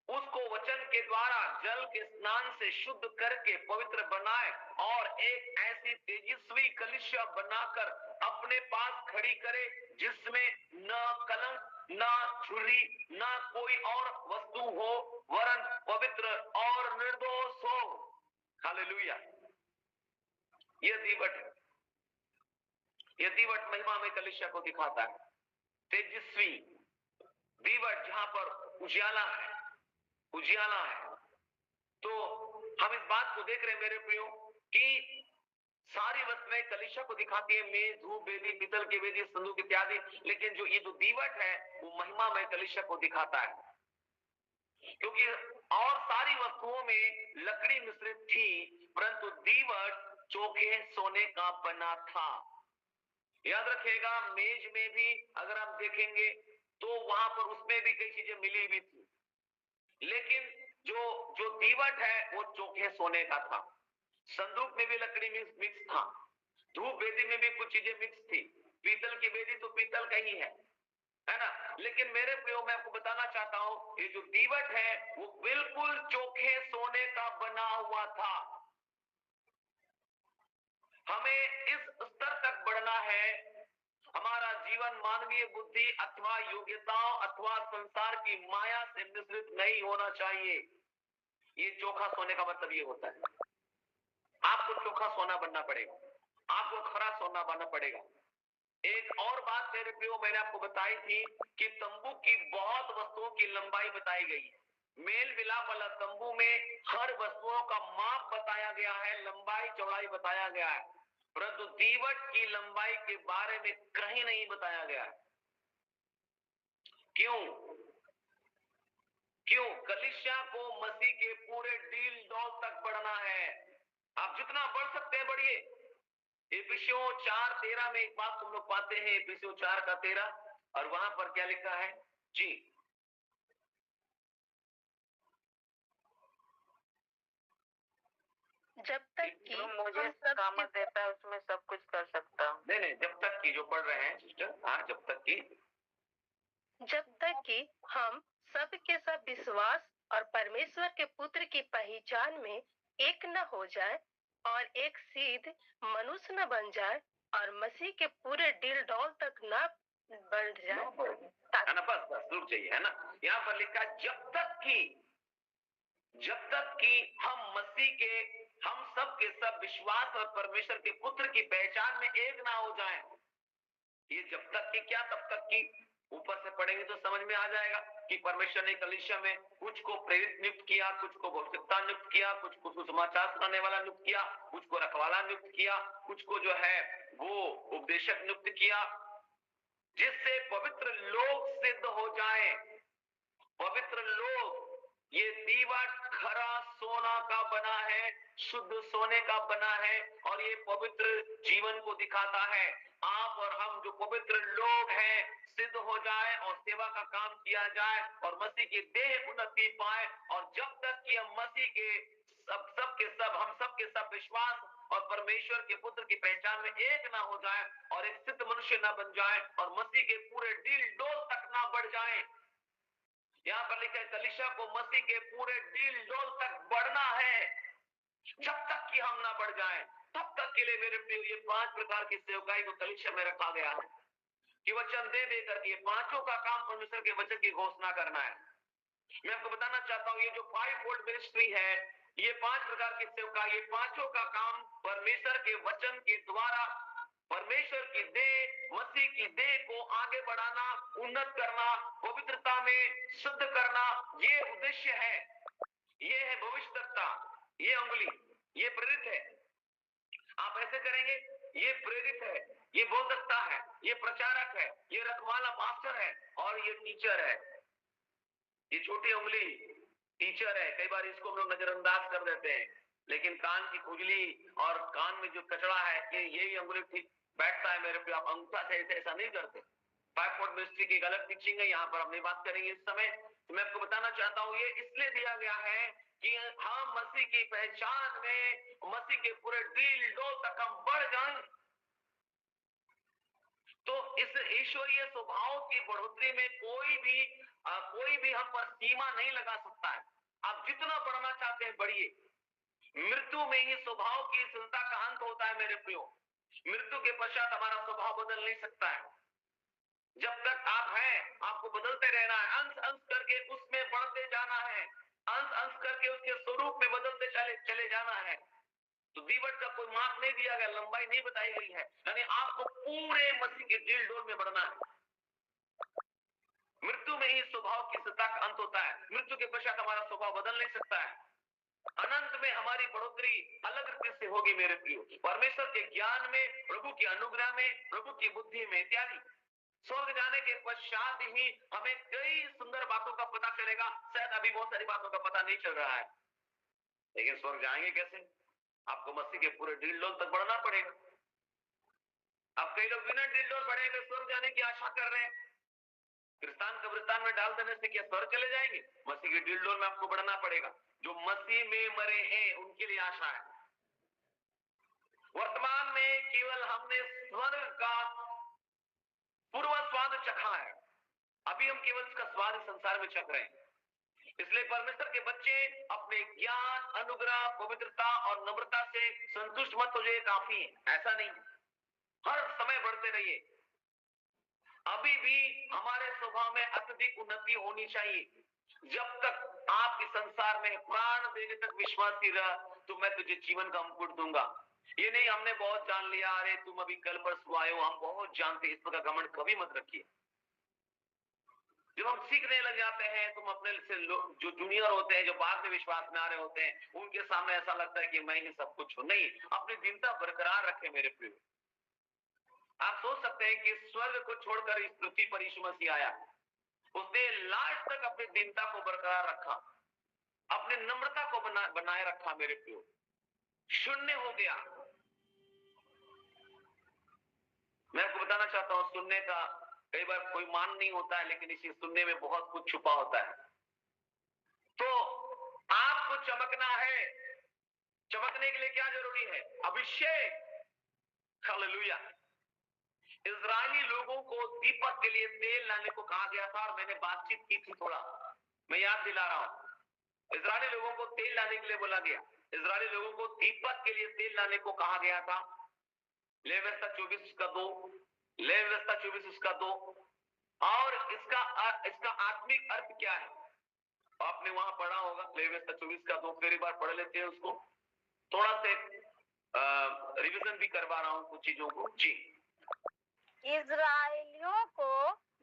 उसको वचन के द्वारा जल के स्नान से शुद्ध करके पवित्र बनाए और एक ऐसी तेजस्वी कलीसिया बनाकर अपने पास खड़ी करे, जिसमें न कलंक, न झुर्री, न कोई और वस्तु हो, वरन पवित्र और निर्दोष हो। हालेलुया। यह दीवट है, यह दीवट महिमा में कलीसिया को दिखाता है। तेजस्वी दीवट जहां पर उजियाला है, उजियाला है। तो हम इस बात को देख रहे हैं मेरे प्रियो कि सारी वस्तुएं कलीसिया को दिखाती है, मेज, धूप वेदी, पीतल की वेदी, संदूक इत्यादि, लेकिन जो ये जो दीवट है वो महिमा में कलीसिया को दिखाता है। क्योंकि और सारी वस्तुओं में लकड़ी मिश्रित थी, परंतु दीवट चोखे सोने का बना था। याद रखिएगा, मेज में भी अगर हम देखेंगे तो वहां पर उसमें भी कई चीजें मिली हुई थी, लेकिन जो जो दीवट है वो चोखे सोने का था। संदूक में भी लकड़ी मिक्स था, धूप वेदी में भी कुछ चीजें मिक्स थी, पीतल की वेदी तो पीतल का ही है ना। लेकिन मेरे प्रियो, मैं आपको बताना चाहता हूं, ये जो दीवट है वो बिल्कुल चोखे सोने का बना हुआ था। हमें इस स्तर तक बढ़ना है, हमारा जीवन मानवीय बुद्धि अथवा योग्यताओं अथवा संसार की माया से मिश्रित नहीं होना चाहिए। ये चोखा सोने का मतलब ये होता है, आपको चोखा सोना बनना पड़ेगा, आपको खरा सोना बनना पड़ेगा। एक और बात मेरे प्रियो, मैंने आपको बताई थी कि तंबू की बहुत वस्तुओं की लंबाई बताई गई है। मेल मिलाप वाला तंबू में हर वस्तुओं का माप बताया गया है, लंबाई चौड़ाई बताया गया है, परंतु दीवट की लंबाई के बारे में कहीं नहीं बताया गया है। क्यों? क्यों? कलीसिया को मसीह के पूरे डील डॉल तक बढ़ना है। आप जितना बढ़ सकते हैं बढ़िए। इफिसियों 4:13 में एक बात तुम लोग पाते हैं, इफिसियों 4:13, और वहां पर क्या लिखा है जी? जब तक कि जो मुझे कामत देता है उसमें सब कुछ कर सकता हूँ। नहीं, जब तक की जो पढ़ रहे हैं सिस्टर, हाँ, जब तक कि हम सब के सब विश्वास और परमेश्वर के पुत्र की पहचान में एक न हो जाए और एक सिद्ध मनुष्य न बन जाए और मसीह के पूरे दिल डौल तक न बढ़ जाए, है ना, बस बस रुक जाइए, है ना। यहाँ पर लिखा है जब तक कि हम मसीह के, हम सब के सब विश्वास और परमेश्वर के पुत्र की पहचान में एक ना हो जाएं। ये जब तक की क्या, तब तक की। ऊपर से पढ़ेंगे तो समझ में आ जाएगा कि परमेश्वर ने कलीसिया में कुछ को प्रेरित नियुक्त किया, कुछ को भविष्यवक्ता नियुक्त किया, कुछ को सुसमाचार सुनाने वाला नियुक्त किया, कुछ को रखवाला नियुक्त किया, कुछ को जो है वो उपदेशक नियुक्त किया, जिससे पवित्र लोग सिद्ध हो जाए। पवित्र लोग, ये दीवा खरा सोना का बना है, शुद्ध सोने का बना है, और ये पवित्र जीवन को दिखाता है। आप और हम जो पवित्र लोग हैं सिद्ध हो जाए और सेवा का काम किया जाए और मसीह की देह उन्नति पाए। और जब तक कि हम मसीह के हम सब के सब विश्वास और परमेश्वर के पुत्र की पहचान में एक ना हो जाए और एक सिद्ध मनुष्य ना बन जाए और मसीह के पूरे डील डोल तक ना बढ़ जाए। यहाँ पर लिखा है कलीसिया को मसीह के पूरे डील डोल तक बढ़ना है। जब तक कि हम ना बढ़ जाएं, तब तक के लिए मेरे प्रिय ये 5 प्रकार की सेवकाई को कलीसिया में रखा गया है कि वचन दे दे करके पांचों का काम परमेश्वर के वचन की घोषणा करना है। मैं आपको बताना चाहता हूँ ये जो 5 फोल्ड मिनिस्ट्री है, ये 5 प्रकार की सेवकाई, ये पांचों का काम परमेश्वर के वचन के द्वारा परमेश्वर की देह, मसीह की देह को आगे बढ़ाना, उन्नत करना, पवित्रता में शुद्ध करना, ये उद्देश्य है। ये है भविष्यवक्ता, ये अंगुली, ये प्रेरित है। आप ऐसे करेंगे, ये प्रेरित है, ये बोधकता है, ये प्रचारक है, ये रखवाला पास्टर है, और ये टीचर है। ये छोटी उंगली टीचर है। कई बार इसको हम लोग नजरअंदाज कर देते हैं, लेकिन कान की खुजली और कान में जो कचरा है, यही उंगली ठीक बैठता है मेरे पे। आप अंगूठा से ऐसा नहीं करते। 5 फोल्ड मिनिस्ट्री की गलत टीचिंग है, यहाँ पर हम नहीं बात करेंगे इस समय। तो मैं आपको बताना चाहता हूँ ये इसलिए दिया गया है कि हम मसीह की पहचान में, मसीह के पूरे डील डोल तक हम बढ़ जाएं। तो इस ईश्वरीय स्वभाव की बढ़ोतरी में कोई भी हम पर सीमा नहीं लगा सकता है। आप जितना बढ़ना चाहते हैं बढ़िए। मृत्यु में ही स्वभाव की स्थिरता का अंत होता है मेरे प्रियो। मृत्यु के पश्चात हमारा स्वभाव बदल नहीं सकता है। जब तक आप हैं, आपको बदलते रहना है, अंश अंश करके उसमें बढ़ते जाना है, अंश अंश करके उसके स्वरूप में बदलते चले जाना है। तो दीवट का कोई माप नहीं दिया गया, लंबाई नहीं बताई गई है, यानी आपको पूरे मसीह के दिल डोल में बढ़ना है। मृत्यु में ही स्वभाव की सत्ता का अंत होता है। मृत्यु के पश्चात हमारा स्वभाव बदल नहीं सकता है। अनंत में हमारी बढ़ोतरी अलग रीति से होगी मेरे प्रियो, परमेश्वर के ज्ञान में, प्रभु की अनुग्रह में, प्रभु की बुद्धि में इत्यादि। स्वर्ग जाने के पश्चात ही हमें कई सुंदर बातों का पता चलेगा। शायद अभी बहुत सारी बातों का पता नहीं चल रहा है, लेकिन स्वर्ग जाएंगे कैसे? आपको मसीह के पूरे डील डोल तक बढ़ना पड़ेगा। अब कई लोग बिना डील डोल बढ़े हुए स्वर्ग जाने की आशा कर रहे हैं। कब्रिस्तान में डाल देने से क्या स्वर्ग चले जाएंगे? मसीह के डील डोल में आपको बढ़ना पड़ेगा। जो मसीह में मरे हैं उनके लिए आशा है। वर्तमान में केवल हमने स्वर्ग का पूर्व स्वाद चखा है, अभी हम केवल इसका स्वाद संसार में चख रहे हैं। इसलिए परमेश्वर के बच्चे अपने ज्ञान, अनुग्रह, पवित्रता और नम्रता से संतुष्ट मत हो जाए काफी है, ऐसा नहीं। हर समय बढ़ते रहिए। अभी भी हमारे स्वभाव में अत्यधिक उन्नति होनी चाहिए। जब तक आप इस संसार में प्राण देने तक विश्वासी रह, तो मैं तुझे जीवन का मुकुट दूंगा। ये नहीं हमने बहुत जान लिया, अरे तुम अभी कल परसों आए हो, हम बहुत जानते, इस प्रकार घमंड कभी मत रखिए। जब हम सीखने लग जाते हैं, तुम अपने से जो जूनियर होते हैं, जो बाद में विश्वास में आ रहे होते हैं, उनके सामने ऐसा लगता है कि मैं ही सब कुछ हूं। नहीं, अपनी दीनता बरकरार रखें मेरे प्रिय। आप सोच सकते हैं कि स्वर्ग को छोड़कर इस पृथ्वी पर यीशु मसीह आया, उसने लास्ट तक अपनी दीनता को बरकरार रखा, अपनी नम्रता को बनाए रखा मेरे प्रियो। शून्य हो गया। मैं आपको बताना चाहता हूं, सुनने का कई बार कोई मान नहीं होता है, लेकिन इसी सुनने में बहुत कुछ छुपा होता है। तो आपको चमकना है। चमकने के लिए क्या जरूरी है? अभिषेक। हालेलुया। इजरायली लोगों को दीपक के लिए तेल लाने को कहा गया था, और मैंने बातचीत की थी थोड़ा, मैं याद दिला रहा हूं। इजरायली लोगों को तेल लाने के लिए बोला गया, इजरायली लोगों को दीपक के लिए तेल लाने को कहा गया था। लेवियवस्था 24 उसका 2, लेवियवस्था 24 उसका 2। और इसका आत्मिक अर्थ क्या है? आपने वहां पढ़ा होगा लेवियत 24 का, तो फिर एक बार पढ़ लेते हैं उसको। थोड़ा से रिवीजन भी करवा रहा हूं कुछ चीजों को जी। इजराइलियों को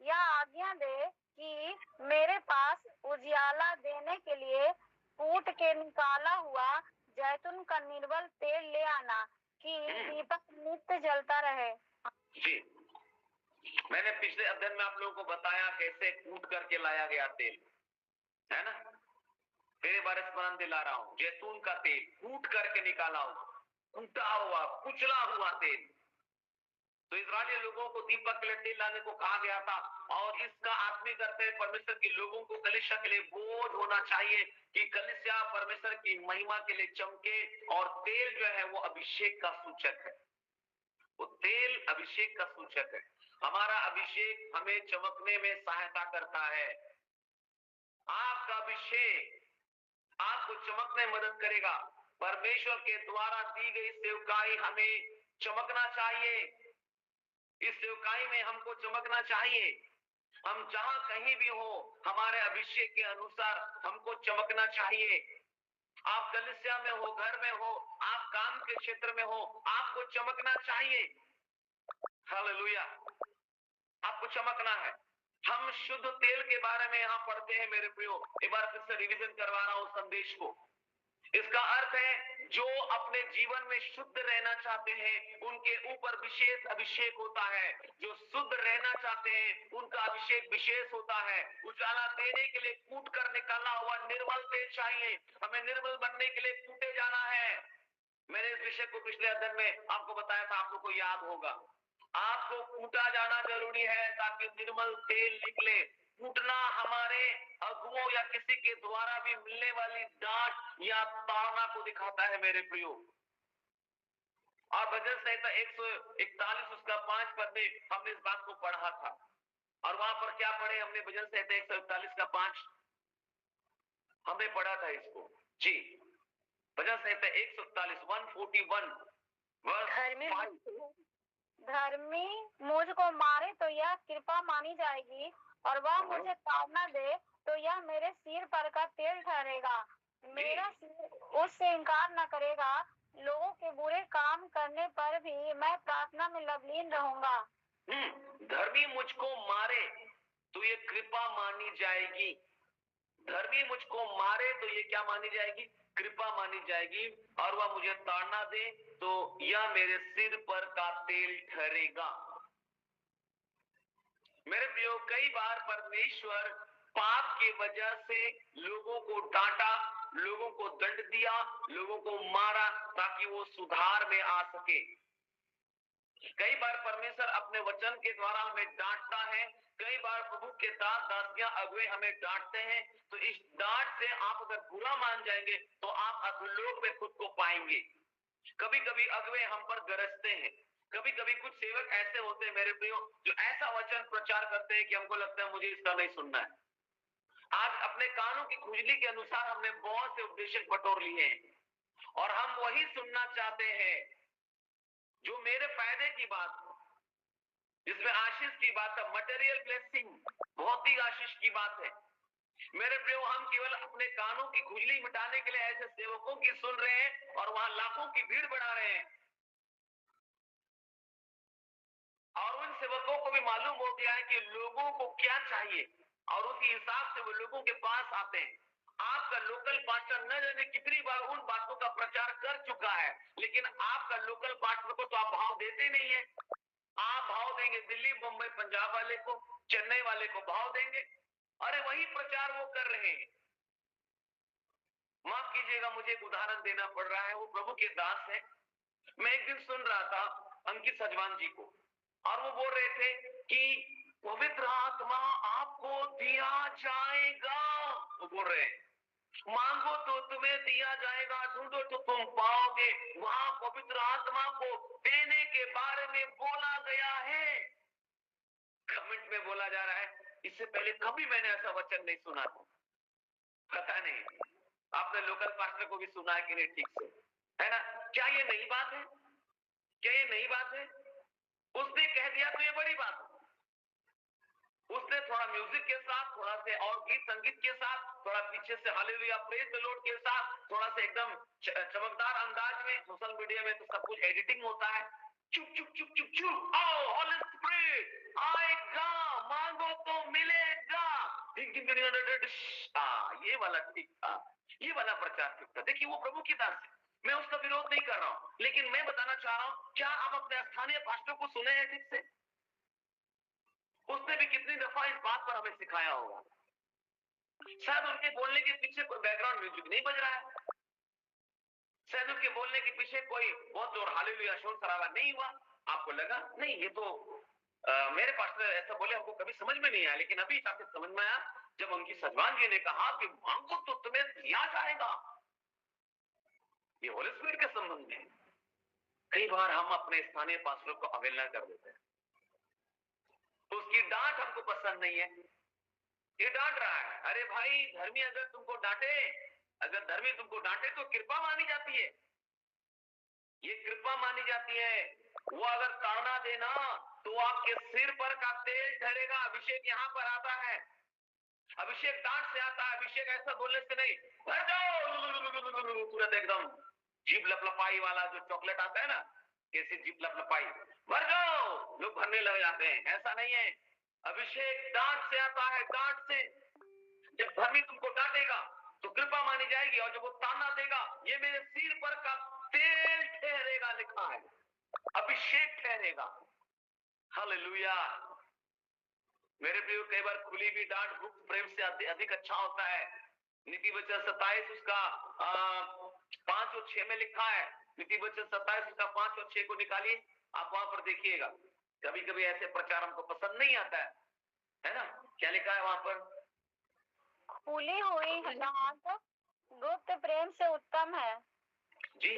यह आज्ञा दे कि मेरे पास उजियाला देने के लिए कूट के निकाला हुआ जैतून का निर्मल तेल ले आना, कि दीपक नित्य जलता रहे। जी, मैंने पिछले अध्ययन में आप लोगों को बताया कैसे कूट करके लाया गया तेल, है ना। फिर एक बार स्मरण दिला रहा हूं, जैतून का तेल कूट करके निकाला हुआ, कूटा हुआ, कुचला हुआ तेल। तो इजरायली लोगों को दीपक के लिए तेल लाने को कहा गया था, और इसका आत्मिक अर्थ है परमेश्वर के लोगों को कलीसिया के लिए बोझ होना चाहिए कि कलीसिया परमेश्वर की महिमा के लिए चमके। और तेल जो है वो अभिषेक का सूचक है, वो तेल अभिषेक का सूचक है। हमारा अभिषेक हमें चमकने में सहायता करता है। आपका अभिषेक आपको चमकने में मदद करेगा। परमेश्वर के द्वारा दी गई सेवकाई हमें चमकना चाहिए। इस सेवकाई में हमको चमकना चाहिए। हम जहां कहीं भी हो, हमारे अभिषेक के अनुसार हमको चमकना चाहिए। आप कलीसिया में हो, घर में हो, आप काम के क्षेत्र में हो, आपको चमकना चाहिए। हालेलुया, आपको चमकना है। हम शुद्ध तेल के बारे में यहाँ पढ़ते हैं मेरे प्रियो। एक बार फिर से रिवीजन करवा रहा हूं संदेश को। इसका अर्थ है जो अपने जीवन में शुद्ध रहना चाहते हैं उनके ऊपर विशेष अभिषेक होता है। जो शुद्ध रहना चाहते हैं उनका अभिषेक विशेष होता है। उजाला देने के लिए कूट कर निकाला हुआ निर्मल तेल चाहिए। हमें निर्मल बनने के लिए कूटे जाना है। मैंने इस विषय को पिछले अध्ययन में आपको बताया था, आप लोग को याद होगा। आपको कूटा जाना जरूरी है ताकि निर्मल तेल निकले। कूटना हमारे अगुओं या किसी के द्वारा भी मिलने वाली डांट या ताड़ना को दिखाता है मेरे प्रियो। और भजन संहिता 141 उसका 5 पद में हमने इस बात को पढ़ा था। और वहां पर क्या पढ़े हमने? भजन संहिता 141 का 5 हमने पढ़ा था इसको जी। भजन संहिता 141 धर्मी मुझको मारे तो यह कृपा मानी जाएगी, और वह मुझे ताड़ना दे तो यह मेरे सिर पर का तेल ठहरेगा। मेरा सिर उससे इनकार न करेगा। लोगों के बुरे काम करने पर भी मैं प्रार्थना में लवलीन रहूंगा। धर्मी मुझको मारे तो ये कृपा मानी जाएगी। धर्मी मुझको मारे तो ये क्या मानी जाएगी? कृपा मानी जाएगी। और वह मुझे ताड़ना दे तो यह मेरे सिर पर का तेल ठहरेगा। मेरे प्रियो, कई बार परमेश्वर पाप की वजह से लोगों को डांटा, लोगों को दंड दिया, लोगों को मारा ताकि वो सुधार में आ सके। कई बार परमेश्वर अपने वचन के द्वारा हमें डांटता है। कई बार प्रभु के दास दासियां अगुए हमें डांटते हैं। तो इस डांट से आप अगर बुरा मान जाएंगे तो आप अधोलोक में खुद को पाएंगे। कभी कभी अगुए हम पर गरजते हैं। कभी कभी कुछ सेवक ऐसे होते हैं मेरे प्रियो जो ऐसा वचन प्रचार करते हैं कि हमको लगता है मुझे इसका नहीं सुनना है। आज अपने कानों की खुजली के अनुसार हमने बहुत से उपदेशक बटोर लिए हैं और हम वही सुनना चाहते हैं जो मेरे फायदे की बात हो, जिसमें आशीष की बात है, मटेरियल ब्लेसिंग, भौतिक आशीष की बात है। मेरे प्रियो, हम केवल अपने कानों की खुजली मिटाने के लिए ऐसे सेवकों की सुन रहे हैं और वहां लाखों की भीड़ बढ़ा रहे हैं। और उन सेवकों को भी मालूम हो गया है कि लोगों को क्या चाहिए और उसी हिसाब से वो लोगों के पास आते हैं। आपका लोकल पास्टर न जाने कितनी बार उन बातों का प्रचार कर चुका है, लेकिन आपका लोकल पास्टर को तो आप भाव देते नहीं है। आप भाव देंगे दिल्ली, मुंबई, पंजाब वाले को, चेन्नई वाले को भाव देंगे। अरे वही प्रचार वो कर रहे हैं। माफ कीजिएगा, मुझे एक उदाहरण देना पड़ रहा है। वो प्रभु के दास है। मैं एक दिन सुन रहा था अंकित सजवान जी को, और वो बोल रहे थे कि पवित्र आत्मा आपको दिया जाएगा। वो बोल रहे हैं मांगो तो तुम्हें दिया जाएगा, ढूंढो तो तुम पाओगे। वहां पवित्र आत्मा को देने के बारे में बोला गया है। कमेंट में बोला जा रहा है इससे पहले कभी मैंने ऐसा वचन नहीं सुना था। पता नहीं आपने लोकल पास्टर को भी सुना है कि नहीं ठीक से, है ना? क्या ये नई बात है? क्या ये नई बात है? उसने कह दिया तो ये बड़ी बात है। उसने थोड़ा म्यूजिक के साथ, थोड़ा से और गीत संगीत के साथ, थोड़ा पीछे से हालेलुया प्रेज द लॉर्ड के साथ, थोड़ा सा एकदम चमकदार अंदाज में, सोशल मीडिया में तो सब कुछ एडिटिंग होता है, चुप चुप चुप चुप चुप, आओ होली स्पिरिट आएगा, मांगो तो मिलेगा, ये वाला ठीक था, ये वाला प्रचार ठीक था। देखिए वो प्रभु की दास है, मैं उसका विरोध नहीं कर रहा हूं, लेकिन मैं बताना चाह रहा हूं, क्या आप अपने स्थानीय पास्टर को सुने हैं ठीक से? उसने भी कितनी दफा इस बात पर हमें सिखाया होगा। शायद उनके बोलने के पीछे कोई बैकग्राउंड म्यूजिक नहीं बज रहा है, शायद उनके बोलने के पीछे कोई बहुत जोर हालेलुया शोर शराबा नहीं हुआ, आपको लगा नहीं ये तो मेरे पास्टर ऐसा बोले, हमको कभी समझ में नहीं आया, लेकिन अभी जाके समझ में आया जब उनकी सजवान जी ने कहा कि मांगो तो तुम्हें दिया जाएगा। ये होली स्पिरिट के संबंध में कई बार हम अपने स्थानीय पास्टरों को अवहेलना कर देते हैं, उसकी डांट हमको पसंद नहीं है, ये डांट रहा है। अरे भाई धर्मी अगर तुमको डांटे, अगर धर्मी तुमको डांटे तो कृपा मानी जाती है, ये कृपा मानी जाती है। वो अगर ताड़ना देना तो आपके सिर पर का तेल ठहरेगा। अभिषेक यहाँ पर आता है, अभिषेक डांट से आता है, अभिषेक ऐसा बोलने से नहीं, भर जाओ तुरंत एकदम जीभ लपलपाई वाला जो चॉकलेट आता है ना, कैसे जीभ लपलपाई, भर जाओ, लोग भरने लग जाते हैं, ऐसा नहीं है। अभिषेक डांट से आता है, डांट से। जब धर्मी तुमको डांटेगा तो कृपा मानी जाएगी, और जब वो ताना देगा, ये मेरे सिर पर का तेल ठहरेगा, लिखा है, अभिषेक ठहरेगा। हालेलुया। मेरे प्रिय, कई बार खुली भी डांट गुप्त प्रेम से अधिक अच्छा होता है। नीति वचन 27 उसका 5 और 6 में लिखा है। नीति वचन 27 उसका 5 और 6 को निकालिए, आप वहां पर देखिएगा। कभी कभी ऐसे प्रचार हमको पसंद नहीं आता है ना? क्या लिखा है वहां पर? खुली हुई डांट गुप्त प्रेम से उत्तम है। जी,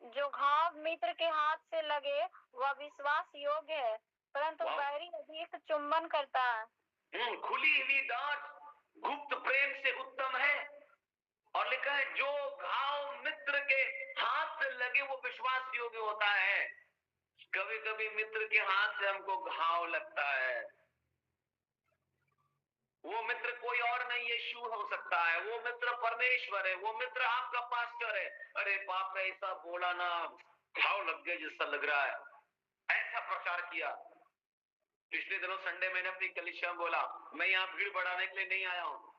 जो घाव मित्र के हाथ से लगे वह विश्वास योग्य है, परंतु बैरी अधिक चुंबन करता है। खुली हुई डांट गुप्त प्रेम से उत्तम है, और लिखा है जो घाव मित्र के हाथ से लगे वो विश्वास योग्य होता है। कभी कभी मित्र के हाथ से हमको घाव लगता है, वो मित्र कोई और नहीं यीशु हो सकता है, वो मित्र परमेश्वर है, वो मित्र आपका पास्टर है। अरे बाप रे, ऐसा बोला ना, घाव लग गया जैसा लग रहा है, ऐसा प्रचार किया। पिछले दिनों संडे मैंने अपनी कलीसिया में बोला, मैं यहाँ भीड़ बढ़ाने के लिए नहीं आया हूँ,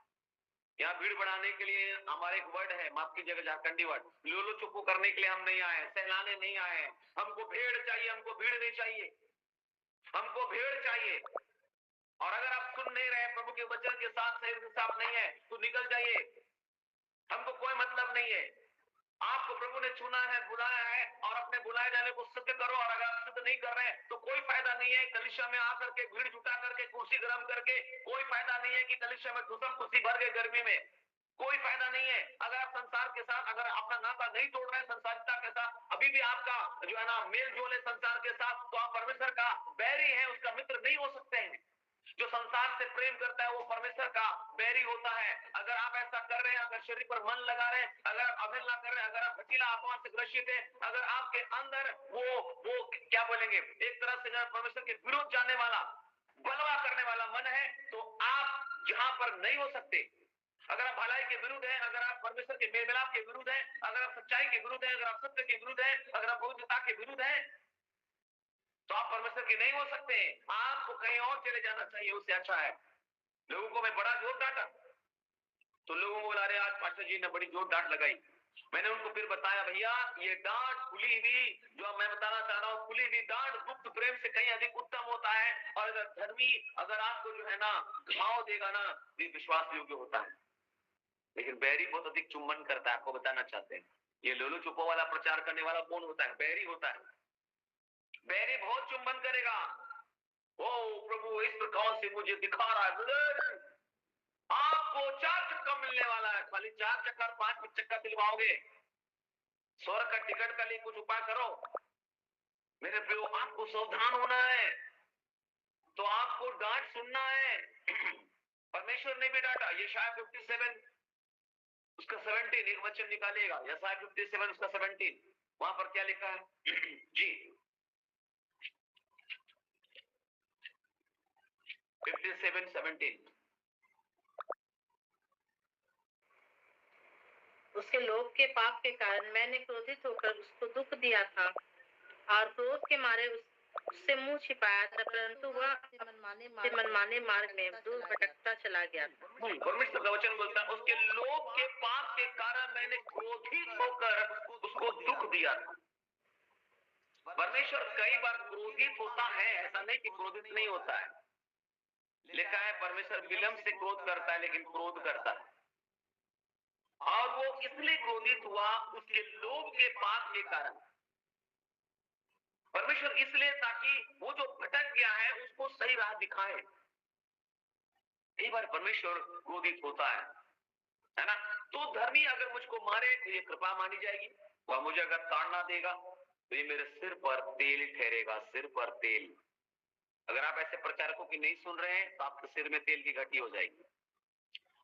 यहाँ भीड़ बढ़ाने के लिए हमारा एक वर्ड है, माफ कीजिएगा झारखंडी वर्ड, लोलो चुप्पू करने के लिए हम नहीं आए, सहलाने नहीं आए। हमको भेड़ चाहिए, हमको भीड़ नहीं चाहिए, हमको भेड़ चाहिए। और अगर आप सुन नहीं रहे, प्रभु के वचन के साथ सही के साथ नहीं है तो निकल जाइए, हमको कोई मतलब नहीं है। आपको प्रभु ने चुना है, बुलाया है, और अपने बुलाए जाने को सिद्ध करो। और अगर आप सिद्ध नहीं कर रहे हैं तो कोई फायदा नहीं है कलीसिया में आकर के भीड़ जुटा करके कुर्सी गरम करके, कोई फायदा नहीं है कि कलीसिया में घुसम कुर्सी भर गए गर्मी में, कोई फायदा नहीं है। अगर आप संसार के साथ अगर अपना नाता नहीं तोड़ रहे हैं, संसारिकता के साथ अभी भी आपका जो है ना मेल जोल है संसार के साथ, तो आप परमेश्वर का बैरी है, उसका मित्र नहीं हो सकते हैं। जो संसार से प्रेम करता है वो परमेश्वर का बैरी होता है। अगर आप ऐसा कर रहे हैं, अगर शरीर पर मन लगा रहे हैं, अगर आप अवहेलना कर रहे हैं, अगर आप हकीला आत्मा से ग्रसित है, अगर आपके अंदर वो क्या बोलेंगे, एक तरह से परमेश्वर के विरोध जाने वाला, बलवा करने वाला मन है, तो आप जहां पर नहीं हो सकते। अगर आप भलाई के विरुद्ध हैं, अगर आप परमेश्वर के मेल मिलाप के विरुद्ध हैं, अगर आप सच्चाई के विरुद्ध हैं, अगर आप सत्य के विरुद्ध हैं, अगर आप पवित्रता के विरुद्ध हैं, तो आप परमेश्वर के नहीं हो सकते। आपको कहीं और चले जाना चाहिए, उससे अच्छा है। लोगों को मैं बड़ा जोर डांटा, तो लोगों को बोला, अरे आज पास्टर जी ने बड़ी जोर डांट लगाई। मैंने उनको फिर बताया, भैया ये डांट खुली हुई, जो मैं बताना चाह रहा हूँ, खुली हुई डांट गुप्त प्रेम से कहीं अधिक उत्तम होता है। और अगर धर्मी अगर आपको जो है ना घाव देगा ना, ये विश्वास योग्य होता है। लेकिन बैरी बहुत अधिक चुंबन करता है, आपको बताना चाहते हैं। ये लोलो चुपो वाला प्रचार करने वाला कौन होता है? बैरी होता है। बैरी बहुत चुंबन करेगा। ओ प्रभु, इस प्रकार से मुझे दिखा रहा है, आपको 4 चक्का मिलने वाला है, खाली 4 चक्कर 5 चक्का दिलवाओगे, स्वर्ग का टिकट का लिए कुछ उपाय करो। मेरे प्रियो, आपको सावधान होना है, तो आपको डांट सुनना है। परमेश्वर ने भी डांटा। यशाया 57 उसका 17 एक वचन निकालेगा, यशाया 57 उसका 17, वहां पर क्या लिखा है? जी, 57:17। उसके लोभ के पाप के कारण मैंने क्रोधित होकर उसको दुख दिया था और क्रोध के मारे उससे मुंह छिपाया था, परंतु वह अपने मनमाने मार्ग में दूर भटकता चला गया था। परमेश्वर का वचन बोलता है उसके लोभ के पाप के कारण मैंने क्रोधित होकर उसको दुख दिया था। परमेश्वर कई बार क्रोधित होता है, ऐसा नहीं कि क्रोधित नहीं होता है। लिखा है परमेश्वर विलंब से क्रोध करता है लेकिन क्रोध करता है, और वो इसलिए क्रोधित हुआ उसके लोभ के पाप के कारण। परमेश्वर इसलिए ताकि वो जो भटक गया है उसको सही राह दिखाए। कई बार परमेश्वर क्रोधित होता है ना। तो धर्मी अगर मुझको मारे तो ये कृपा मानी जाएगी, वह मुझे अगर ताड़ना देगा तो ये मेरे सिर पर तेल ठहरेगा, सिर पर तेल। अगर आप ऐसे प्रचारकों की नहीं सुन रहे हैं तो आपके सिर में तेल की घटी हो जाएगी।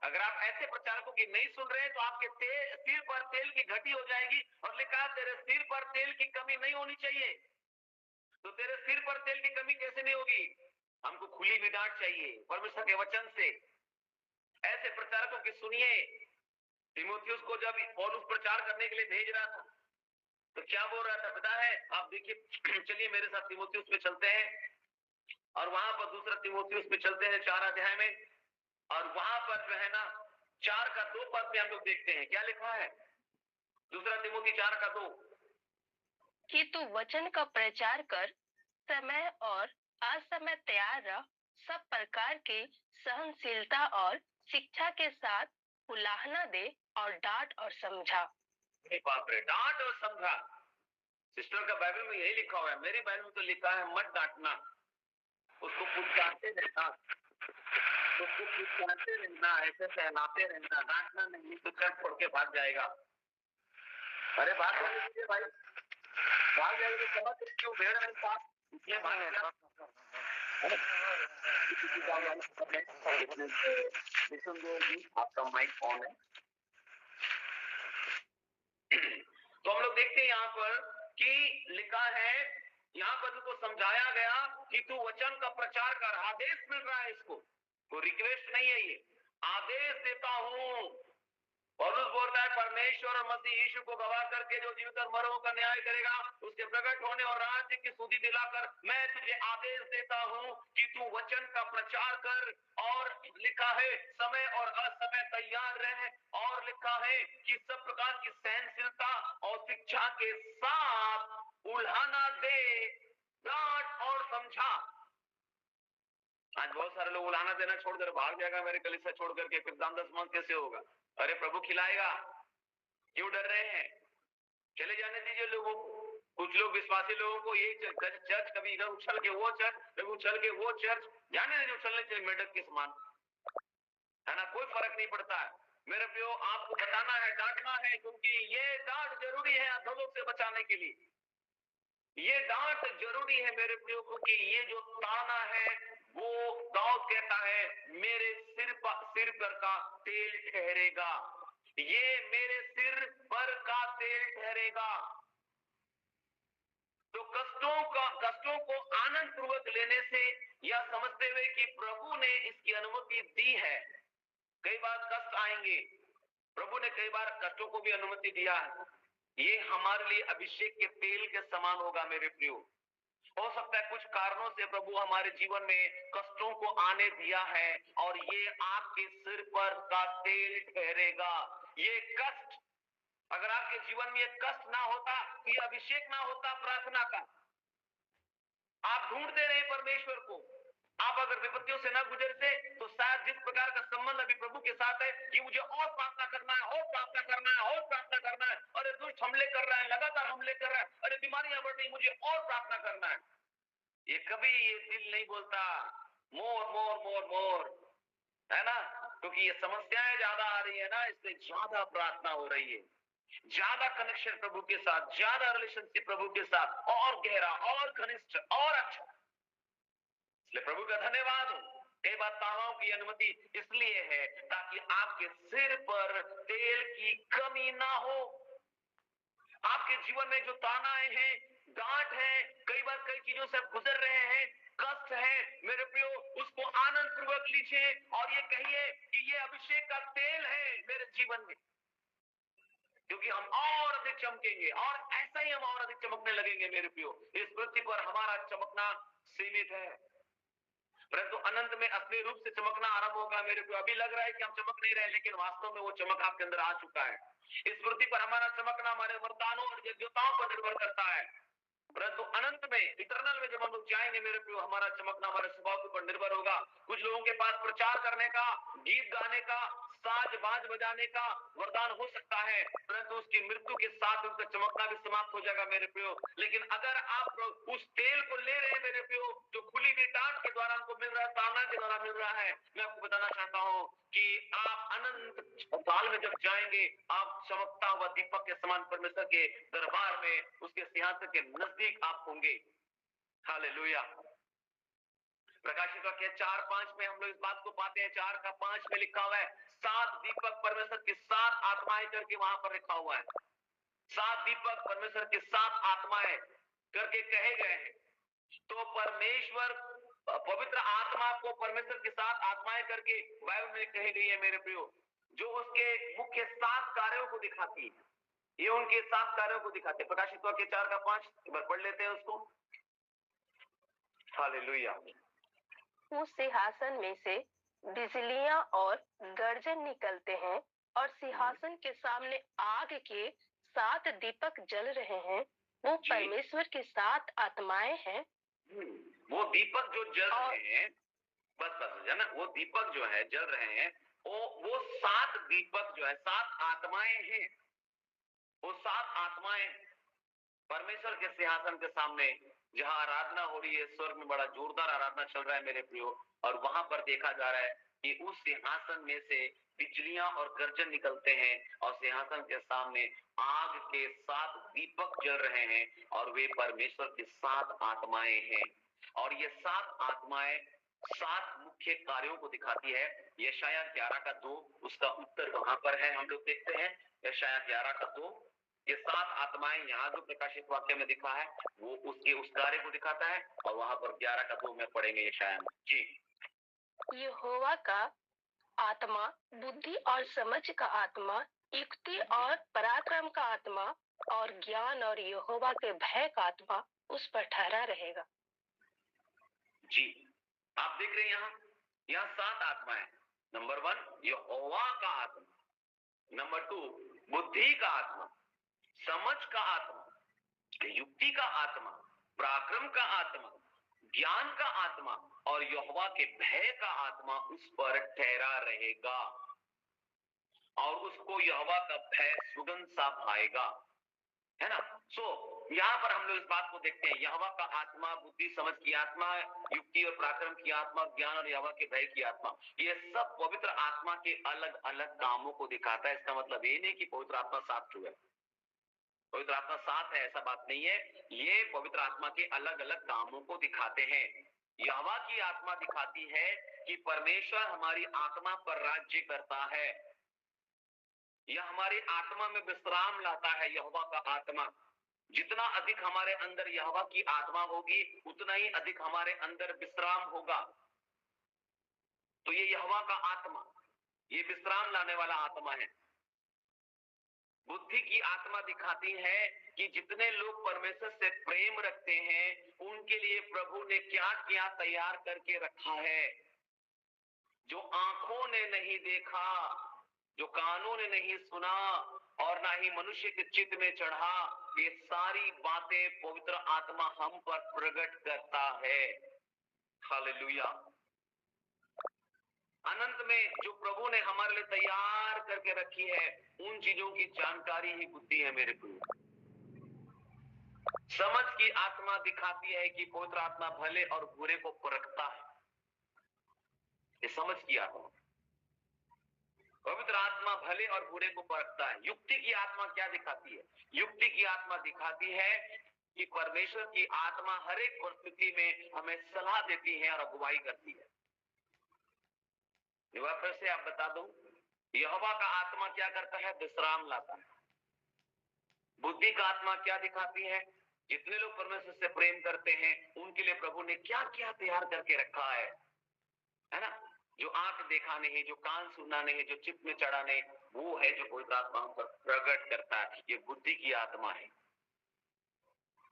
अगर आप ऐसे प्रचारकों की नहीं सुन रहे हैं तो आपके सिर पर तेल की घटी हो जाएगी। और लिखा तेरे सिर पर तेल की कमी नहीं होनी चाहिए। तो तेरे सिर पर तेल की कमी कैसे नहीं होगी? हमको खुली भी डांट चाहिए परमेश्वर के वचन से। ऐसे प्रचारकों की सुनिए। तीमुथियुस को जब पौलुस प्रचार करने के लिए भेज रहा था तो क्या बोल रहा था पता है? आप देखिए, चलिए मेरे साथ तीमुथियुस में चलते हैं और वहां पर दूसरा तीमुथियुस में चलते हैं 4 अध्याय में, और वहां पर जो है ना 4 का 2 पद में हम लोग देखते हैं क्या लिखा है। दूसरा तीमुथी 4 का 2 कि तू वचन का प्रचार कर, समय और असमय तैयार रह, सब प्रकार के सहनशीलता और शिक्षा के साथ उलाहना दे और डांट और समझा। बाप रे, डांट और समझा। सिस्टर का बाइबल में यही लिखा हुआ है, मेरी बाइबल में तो लिखा है मत डांटना, उसको पुचकारते रहना, उसको पुचकारते रहना, ऐसे सहलाते रहना, डांटना नहीं तो चट छोड़ के भाग जाएगा। अरे भाग जाएगा भाई, भाग जाएगा। समझ क्यों भेड़ नहीं था इसलिए भाग गया। आपका माइक ऑन है। तो हम लोग देखते हैं यहाँ पर कि लिखा है, यहाँ पर उनको समझाया गया कि तू वचन का प्रचार कर। आदेश मिल रहा है इसको, तो रिक्वेस्ट नहीं है, ये आदेश देता हूं। पौलुस बोलता है परमेश्वर और मसीह यीशु को गवाह करके जो जीवित और मरों का न्याय करेगा, उसके प्रकट होने और राज्य की स्तुति दिलाकर मैं तुझे आदेश देता हूं कि तू वचन का प्रचार कर। और लिखा है समय और असमय तैयार रहे, और लिखा है कि सब प्रकार की सहनशीलता और शिक्षा के साथ उल्हाना दे, डांट और समझा। आज बहुत सारे लोग उलाहना देना छोड़कर भाग जाएगा, मेरे कलीसिया छोड़ करके, फिर दान दशमांश कैसे होगा? अरे प्रभु खिलाएगा, क्यों डर रहे हैं? चले जाने दीजिए लोगों को। कुछ लोग विश्वासी लोगों को ये चर्च कभी इधर उछल के वो चर्च, कभी उछल के वो चर्च, जाने दीजिए, उछलने चले मेढक के समान, है ना, कोई फर्क नहीं पड़ता है। मेरे प्रियो, आपको बताना है, डांटना है, क्योंकि ये डांट जरूरी है अधोलोक से बचाने के लिए। ये डांट जरूरी है मेरे प्रियो, क्योंकि ये जो ताना है वो दाऊद कहता है मेरे सिर पर का तेल ठहरेगा, ये मेरे सिर पर का तेल ठहरेगा। तो कष्टों को आनंद पूर्वक लेने से, यह समझते हुए कि प्रभु ने इसकी अनुमति दी है। कई बार कष्ट आएंगे, प्रभु ने कई बार कष्टों को भी अनुमति दिया है। ये हमारे लिए अभिषेक के तेल के समान होगा मेरे प्रियो। हो सकता है कुछ कारणों से प्रभु हमारे जीवन में कष्टों को आने दिया है, और ये आपके सिर पर का तेल ठहरेगा। ये कष्ट, अगर आपके जीवन में ये कष्ट ना होता, ये अभिषेक ना होता प्रार्थना का, आप ढूंढते रहे परमेश्वर को, आप अगर विपत्तियों से ना गुजरते, तो शायद जिस प्रकार का संबंध अभी प्रभु के साथ है कि मुझे और प्रार्थना करना है, और प्रार्थना करना है, और प्रार्थना करना है, अरे दुष्ट हमले कर रहा है, लगातार हमले कर रहा है, अरे बीमारियां बढ़ रही, मुझे और प्रार्थना करना है, ये कभी ये दिल नहीं बोलता मोर मोर मोर मोर, है ना, क्योंकि ये समस्याएं ज्यादा आ रही है ना, इसलिए ज्यादा प्रार्थना हो रही है, ज्यादा कनेक्शन प्रभु के साथ, ज्यादा रिलेशनशिप प्रभु के साथ, और गहरा और घनिष्ठ और अच्छा। इसलिए प्रभु का धन्यवाद हो। कई बार तानाओं की अनुमति इसलिए है ताकि आपके सिर पर तेल की कमी ना हो। आपके जीवन में जो तानाएं हैं, डांट है, कई बार कई चीजों से आप गुजर रहे हैं, कष्ट है मेरे प्रियो, उसको आनंद पूर्वक लीजिए और ये कहिए कि ये अभिषेक का तेल है मेरे जीवन में, क्योंकि हम और अधिक चमकेंगे और ऐसा ही हम और अधिक चमकने लगेंगे मेरे प्रियो। इस पृथ्वी पर हमारा चमकना सीमित है, परंतु अनंत में असली रूप से चमकना आरंभ होगा मेरे प्रियो। अभी लग रहा है कि हम चमक नहीं रहे, लेकिन वास्तव में वो चमक आपके अंदर आ चुका है। इस पृथ्वी पर हमारा चमकना हमारे वरदानों और योग्यताओं पर निर्भर करता है, परंतु अनंत में, इटरनल में जब हम लोग जाएंगे मेरे प्रियो, हमारा चमकना हमारे स्वभाव के ऊपर निर्भर होगा। कुछ लोगों के पास प्रचार करने का, गीत गाने का, साज बाज बजाने का वरदान हो सकता है, परंतु उसकी मृत्यु के साथ उनका चमकना भी समाप्त हो जाएगा मेरे प्रियो। लेकिन अगर आप उस तेल को ले रहे हैं मेरे प्रियो, जो खुली हुई टाट के द्वारा हमको मिल रहा है, ताना के द्वारा मिल रहा है, मैं आपको बताना चाहता हूँ कि आप अनंत काल में जब जाएंगे, आप चमकता हुआ दीपक के समान परमेश्वर के दरबार में, उसके सिंहासन के नजदीक आप होंगे। हालेलुया। प्रकाशित वाक्य 4:5 में हम लोग इस बात को पाते हैं। 4:5 में लिखा हुआ है, 7 दीपक परमेश्वर की 7 आत्माएं करके वहां पर लिखा हुआ है। 7 दीपक परमेश्वर की 7 आत्माएं करके कहे गए हैं। तो परमेश्वर पवित्र आत्मा को परमेश्वर के 7 आत्माएं करके बाइबल में कही गई है मेरे प्रियो, जो उसके मुख्य 7 कार्यों को दिखाती है। ये उनके 7 कार्यों को दिखाते हैं। प्रकाशित वाक्य 4:5 एक बार पढ़ लेते हैं उसको। हालेलुया। उस सिंहासन में से बिजलियां और गर्जन निकलते हैं और सिंहासन के सामने आग के 7 दीपक जल रहे हैं। वो जी। परमेश्वर की 7 आत्माएं हैं। वो दीपक जो जल रहे हैं, बस है ना, वो दीपक जो है जल रहे हैं, वो 7 दीपक जो है 7 आत्माएं हैं। वो 7 आत्माएं परमेश्वर के सिंहासन के सामने जहां आराधना हो रही है, स्वर्ग में बड़ा जोरदार आराधना चल रहा है मेरे प्रियो, और वहां पर देखा जा रहा है कि उस सिंहासन में से बिजलियां और गर्जन निकलते हैं और सिंहासन के सामने आग के 7 दीपक जल रहे हैं, और वे परमेश्वर की 7 आत्माएं हैं। और ये 7 आत्माएं 7 मुख्य कार्यों को दिखाती है। यशायाह 11:2 उसका उत्तर वहां पर है, हम लोग देखते हैं। यशायाह 11:2, ये 7 आत्माएं यहाँ जो प्रकाशित वाक्य में दिखा है वो उसके उस कार्य को दिखाता है, और वहां पर 11:2 में पढ़ेंगे यशायाह में। जी। यहोवा का आत्मा बुद्धि और समझ का आत्मा, युक्ति और पराक्रम का आत्मा और ज्ञान और यहोवा के भय का आत्मा उस पर ठहरा रहेगा। जी, आप देख रहे हैं यहाँ 7 आत्माएं। नंबर 1 यहोवा का आत्मा, नंबर 2 बुद्धि का आत्मा, समझ का आत्मा, युक्ति का आत्मा, पराक्रम का आत्मा, ज्ञान का आत्मा और यहोवा के भय का आत्मा उस पर ठहरा रहेगा, और उसको यहोवा का भय सुगंध सा भाएगा, है ना। यहाँ पर हम लोग इस बात को देखते हैं, यहोवा का आत्मा, बुद्धि समझ की आत्मा, युक्ति और पराक्रम की आत्मा, ज्ञान और यहोवा के भय की आत्मा, ये सब पवित्र आत्मा के अलग अलग कामों को दिखाता है। इसका मतलब ये नहीं कि पवित्र आत्मा 7 है, पवित्र आत्मा 7 है, ऐसा बात नहीं है। ये पवित्र आत्मा के अलग अलग कामों को दिखाते हैं। यहोवा की आत्मा दिखाती है कि परमेश्वर हमारी आत्मा पर राज्य करता है, यह हमारी आत्मा में विश्राम लाता है। यहोवा का आत्मा, जितना अधिक हमारे अंदर यहोवा की आत्मा होगी, उतना ही अधिक हमारे अंदर विश्राम होगा। तो ये यहोवा का आत्मा, ये विश्राम लाने वाला आत्मा है। बुद्धि की आत्मा दिखाती है कि जितने लोग परमेश्वर से प्रेम रखते हैं, उनके लिए प्रभु ने क्या क्या तैयार करके रखा है, जो आंखों ने नहीं देखा, जो कानों ने नहीं सुना और ना ही मनुष्य के चित्त में चढ़ा, ये सारी बातें पवित्र आत्मा हम पर प्रकट करता है। हालेलुया। अनंत में जो प्रभु ने हमारे लिए तैयार करके रखी है, उन चीजों की जानकारी ही बुद्धि है मेरे प्रिय। समझ की आत्मा दिखाती है कि पवित्र आत्मा भले और बुरे को परखता है, ये समझ की आत्मा। पवित्र आत्मा भले और बुरे को परखता है। युक्ति की आत्मा क्या दिखाती है? युक्ति की आत्मा दिखाती है कि परमेश्वर की आत्मा हर एक परिस्थिति में हमें सलाह देती है और अगुवाई करती है। फिर से आप बता दूं, यहोवा का आत्मा क्या करता है? विश्राम लाता है। बुद्धि का आत्मा क्या दिखाती है? जितने लोग परमेश्वर से प्रेम करते हैं उनके लिए प्रभु ने क्या क्या तैयार करके रखा है ना। जो आंख देखा नहीं, जो कान सुना नहीं, जो चित्त में चढ़ा नहीं, वो है जो पवित्र आत्मा हम पर प्रकट करता है। ये बुद्धि की आत्मा है,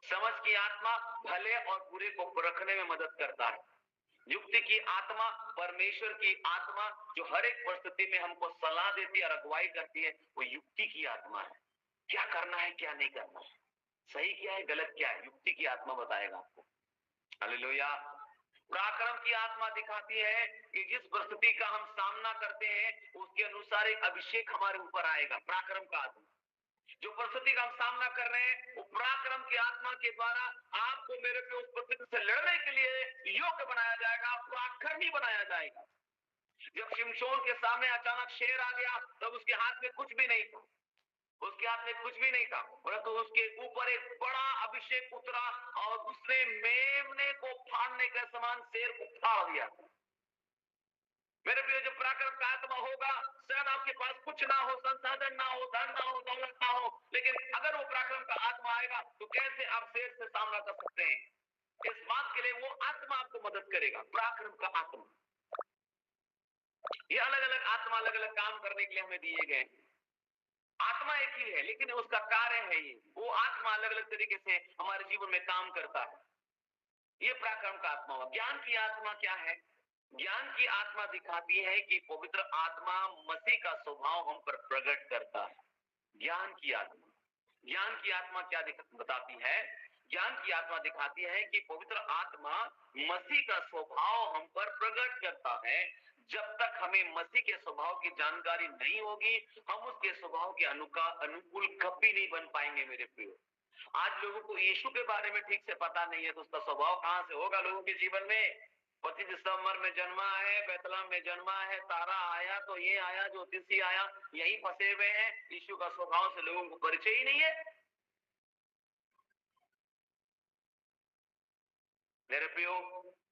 समझ की आत्मा भले और बुरे को परखने में मदद करता है। युक्ति की आत्मा, परमेश्वर की आत्मा जो हर एक परिस्थिति में हमको सलाह देती है और अगुवाई करती है, वो युक्ति की आत्मा है। क्या करना है क्या नहीं करना है, सही क्या है गलत क्या है, युक्ति की आत्मा बताएगा आपको। हालेलुया। पराक्रम की आत्मा दिखाती है कि जिस परिस्थिति का हम सामना करते हैं उसके अनुसार एक अभिषेक हमारे ऊपर आएगा। पराक्रम का आत्मा, जो परिस्थिति का हम सामना कर रहे हैं वो पराक्रम की आत्मा के द्वारा आपको मेरे पे उस परिस्थिति से लड़ने के लिए योग्य बनाया जाएगा, पराक्रमी बनाया जाएगा। जब शिमशोन के सामने अचानक शेर आ गया तब उसके हाथ में कुछ भी नहीं था, उसके हाथ में कुछ भी नहीं था, परंतु उसके ऊपर एक बड़ा अभिषेक उतरा और उसने मेमने को फाड़ने के समान शेर को फाड़ दिया। मेरे प्रिय, जो पराक्रम का आत्मा होगा, शायद आपके पास कुछ ना हो, संसाधन ना हो, धन ना हो, दौलत ना हो, लेकिन अगर वो पराक्रम का आत्मा आएगा तो कैसे आप शेर से सामना कर सकते हैं, इस बात के लिए वो आत्मा आपको मदद करेगा। पराक्रम का आत्मा, ये अलग अलग आत्मा अलग अलग काम करने के लिए हमें दिए गए। आत्मा एक ही है लेकिन उसका कार्य है ये, वो आत्मा अलग अलग तरीके से हमारे जीवन में काम करता है। ये पराक्रम का आत्मा हुआ। ज्ञान की आत्मा क्या है? ज्ञान की आत्मा दिखाती है कि पवित्र आत्मा मसीह का स्वभाव हम पर प्रकट करता है। ज्ञान की आत्मा, ज्ञान की आत्मा क्या बताती है? ज्ञान की आत्मा दिखाती है कि पवित्र आत्मा मसीह का स्वभाव हम पर प्रकट करता है। जब तक हमें मसीह के स्वभाव की जानकारी नहीं होगी हम उसके स्वभाव के अनुकूल कभी नहीं बन पाएंगे। मेरे प्रियो, आज लोगों को यीशु के बारे में ठीक से पता नहीं है तो उसका स्वभाव कहां से होगा लोगों के जीवन में? पति दिसंबर में जन्मा है, बेतलहम में जन्मा है, तारा आया तो ये आया, ज्योतिषी आया, यही फंसे हुए हैं। यीशु का स्वभाव से लोगों को परिचय ही नहीं है। मेरे प्रियो,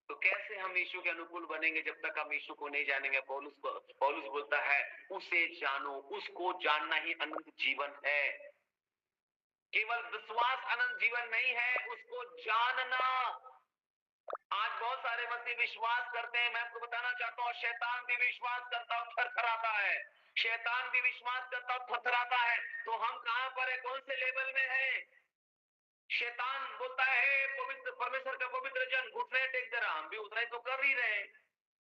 तो कैसे हम यीशु के अनुकूल बनेंगे जब तक हम यीशु को नहीं जानेंगे? पौलुस बोलता है उसे जानो, उसको जानना ही अनंत जीवन है। केवल विश्वास अनंत जीवन नहीं है, उसको जानना। आज बहुत सारे मसीह विश्वास करते हैं, मैं आपको बताना चाहता हूँ शैतान भी विश्वास करता और थरथराता है। शैतान भी विश्वास करता और थरथराता है। तो हम कहां पर है, कौन से लेवल में है? शैतान बोलता है पवित्र परमेश्वर का पवित्र जन घुटने टेक दे रहा, हम भी उतना ही तो कर ही रहे हैं,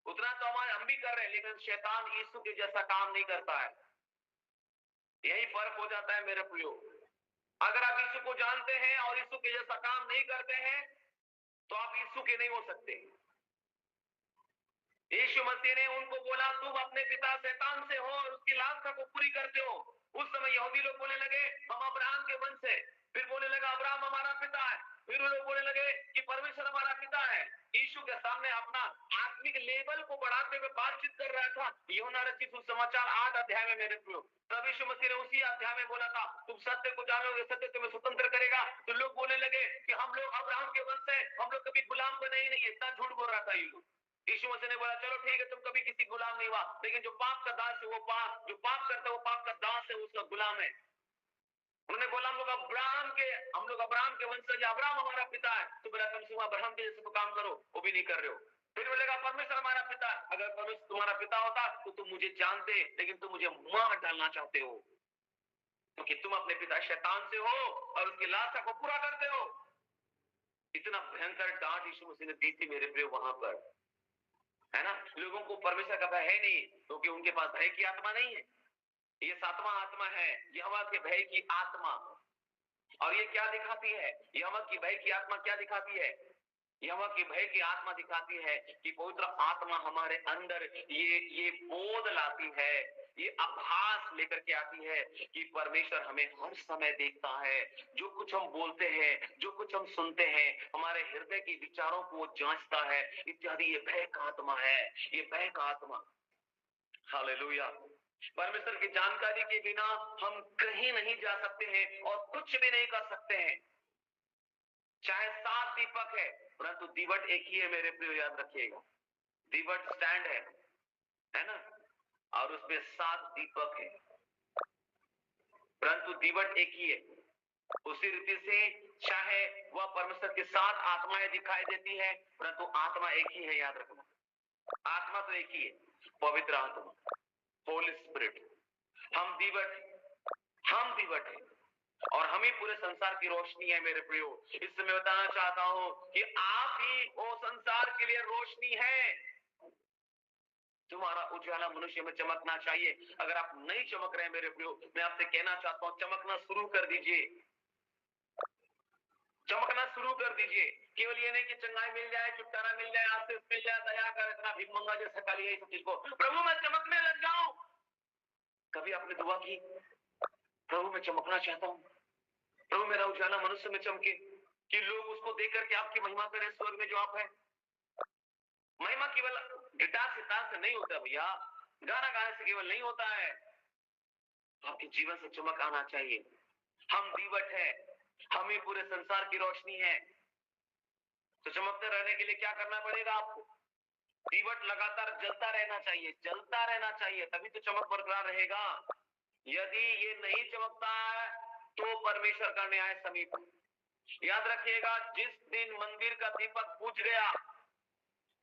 उतना तो हम भी कर रहे हैं, लेकिन शैतान यीशु के जैसा काम नहीं करता है। यही फर्क हो जाता है मेरे प्रियो। अगर आप यीशु को जानते हैं और यीशु के जैसा काम नहीं करते हैं तो आप यीशु के नहीं हो सकते। यीशु मसीह ने उनको बोला तुम अपने पिता शैतान से हो और उसकी लालसा को पूरी करते हो। उस समय यहूदी लोग बोलने लगे हम अब्राहम के वंश से, फिर बोलने लगा अब्राहम हमारा पिता है, फिर वो लोग बोलने लगे कि परमेश्वर हमारा पिता है। यीशु के सामने अपना आत्मिक लेवल को बढ़ाते हुए बातचीत कर रहा था। यूहन्ना रचित सुसमाचार 8 अध्याय में मेरे प्रियो, तब यीशु मसीह ने उसी अध्याय में बोला था तुम सत्य को जानोगे, सत्य तुम्हें स्वतंत्र करेगा। तो लोग बोलने लगे कि हम लोग अब्राहम के वंश से, हम लोग कभी गुलाम बने ही नहीं। इतना झूठ बोल रहा था ये लोग। यीशु मसीह ने बोला चलो ठीक है, तुम कभी किसी गुलाम नहीं हुआ, लेकिन जो पाप का दास है वो जो पाप करता है वो पाप का दास है, उसका गुलाम है। उन्होंने बोला हम लोग अब्राहम के वंशज, अब्राहम हमारा पिता है। तो बोला कम से कम अब्राहम के जैसे तो काम करो, वो भी नहीं कर रहे हो। फिर बोलेगा परमेश्वर हमारा पिता, अगर परमेश्वर तुम्हारा पिता होता तो तुम मुझे जानते, लेकिन तुम मुझे मार डालना चाहते हो क्योंकि तुम अपने पिता शैतान से हो और उसकी लालसा को पूरा करते हो। इतना भयंकर डांट यीशु मसीह ने दी थी मेरे प्रिय वहां पर, है ना। लोगों को परमेश्वर का भय है नहीं क्योंकि उनके पास भय की आत्मा नहीं है। ये सातवां आत्मा है, यहोवा के भय की आत्मा। और ये क्या दिखाती है? यहोवा की भय की आत्मा क्या दिखाती है? यहोवा की भय की आत्मा दिखाती है कि पवित्र आत्मा हमारे अंदर ये बोध लाती है, ये आभास लेकर के आती है कि परमेश्वर हमें हर समय देखता है। जो कुछ हम बोलते हैं, जो कुछ हम सुनते हैं, हमारे हृदय के विचारों को जांचता है इत्यादि। ये भय का आत्मा है, ये भय का आत्मा। हालेलुया। परमेश्वर की जानकारी के बिना हम कहीं नहीं जा सकते हैं और कुछ भी नहीं कर सकते हैं। चाहे 7 दीपक है परंतु दीवट एक ही है मेरे प्रिय, याद रखिएगा। दीवट स्टैंड है ना, और उसमें 7 दीपक है परंतु दीवट एक ही है। उसी रीति से चाहे वह परमेश्वर के साथ आत्माएं दिखाई देती है, परंतु आत्मा एक ही है, याद रखना। आत्मा तो एक ही है, पवित्र आत्मा, होली स्पिरिट। हम दीवट है और हम ही पूरे संसार की रोशनी है मेरे प्रियो। इस समय बताना चाहता हूं कि आप ही वो संसार के लिए रोशनी है। तुम्हारा उजाला मनुष्य में चमकना चाहिए। अगर आप नहीं चमक रहे हैं मेरे प्रियो, मैं आपसे कहना चाहता हूं चमकना शुरू कर दीजिए, चमकना शुरू कर दीजिए। केवल ये नहीं कि चंगाई मिल जाए, छुटकारा मिल जाए, आशीष मिल जाए, दया कर, इतना भीख मंगा जैसा काली है, सब चीज को प्रभु मैं चमकने लग जाऊं। कभी आपने दुआ की, प्रभु मैं चमकना चाहता हूं, प्रभु मेरा उजाला मनुष्य में चमके, कि लोग उसको देख करके आपकी महिमा करें स्वर्ग में जो आप है। महिमा केवल गिटार सितार से नहीं होता भैया, गाना गाने से केवल नहीं होता है, आपके जीवन से चमक आना चाहिए। हम दीवट है, हम ही पूरे संसार की रोशनी है। तो चमकते रहने के लिए क्या करना पड़ेगा आपको? दीवट लगातार जलता रहना चाहिए, जलता रहना चाहिए, तभी तो चमक बरकरार रहेगा। यदि ये नहीं चमकता है तो परमेश्वर का न्याय समीप। याद रखिएगा, जिस दिन मंदिर का दीपक बुझ गया,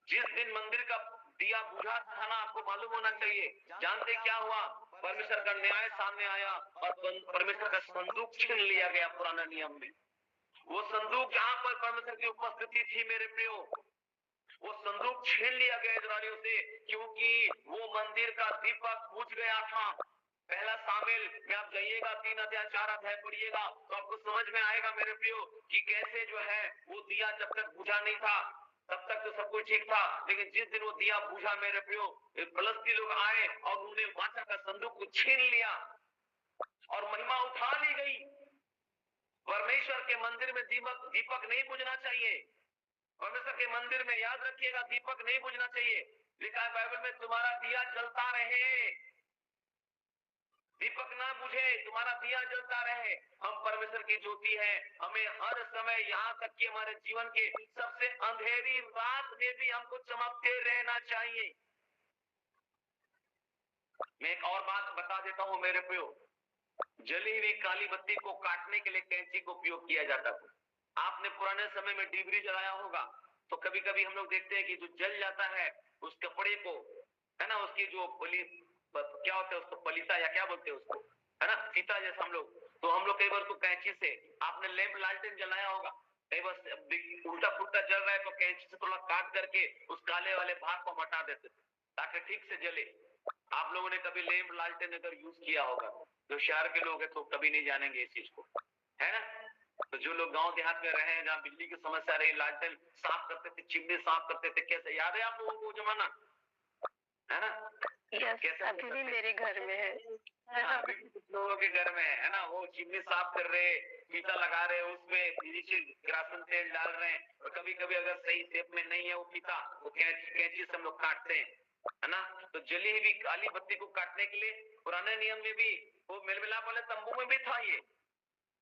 जिस दिन मंदिर का दिया बुझा था ना, आपको मालूम होना चाहिए, जानते क्या हुआ? परमेश्वर का न्याय सामने आया और परमेश्वर का संदूक छीन लिया गया। पुराना नियम में वो संदूक जहां पर परमेश्वर की उपस्थिति थी मेरे प्रियो, वो संदूक छीन लिया गया इस्राएलियों से, क्योंकि वो मंदिर का दीपक बुझ गया था। पहला शामिल में आप जाइएगा, 3 अध्याय 4 अध्याय पढ़िएगा तो आपको समझ में आएगा मेरे प्रियो कि कैसे जो है वो दिया जब तक बुझा नहीं था तब तक तो सब कुछ ठीक था, लेकिन जिस दिन वो दिया बुझा मेरे प्रियो, फलस्ती लोग आए और उन्होंने वाचा का संदूक को छीन लिया और महिमा उठा ली गई। परमेश्वर के मंदिर में दीपक नहीं बुझना चाहिए। परमेश्वर के मंदिर में याद रखिएगा दीपक नहीं बुझना चाहिए। लिखा है बाइबल में, तुम्हारा दिया जलता रहे, दीपक ना बुझे, तुम्हारा दिया जलता रहे। हम परमेश्वर की ज्योति है, हमें हर समय यहाँ तक कि हमारे जीवन के सबसे अंधेरी रात में भी हमको चमकते रहना चाहिए। मैं एक और बात बता देता हूँ मेरे प्रियो, जली हुई काली बत्ती को काटने के लिए कैंची का उपयोग किया जाता था। आपने पुराने समय में डिबरी जलाया होगा, तो कभी कभी हम लोग देखते हैं कि जो जल जाता है उस कपड़े को, है ना, उसकी जो क्या होता है उसको, पलीता या क्या बोलते हैं उसको, है ना, फीता जैसा हम लोग, तो हम लोग कई बार तो कैंची से, आपने लैंप लालटेन जलाया होगा, कई बार उल्टा पुल्टा जल रहा है तो कैंची से थोड़ा काट करके उस काले वाले भाग को हटा देते थे ताकि ठीक से जले। आप लोगों ने कभी लैंप लालटेन अगर यूज किया होगा, जो शहर के लोग हैं तो कभी नहीं जानेंगे इस चीज को, है ना। तो जो लोग गांव देहात में रहे हैं जहाँ बिजली की समस्या रही, लालटेन साफ करते थे, चिमनी साफ करते थे, कैसे याद है आप लोगों को जमाना, है ना? कैसे अभी भी मेरे घर में है, लोगों के घर में है ना, वो चिमनी साफ कर रहे, फीता लगा रहे, उसमें नीचे किरासन तेल डाल रहे हैं, और कभी कभी अगर सही शेप में नहीं है वो फीता, वो कैंची से हम लोग काटते हैं, है ना। तो जली हुई काली बत्ती को काटने के लिए पुराने नियम में भी वो मेलमिलाप वाले तंबू में भी था ये,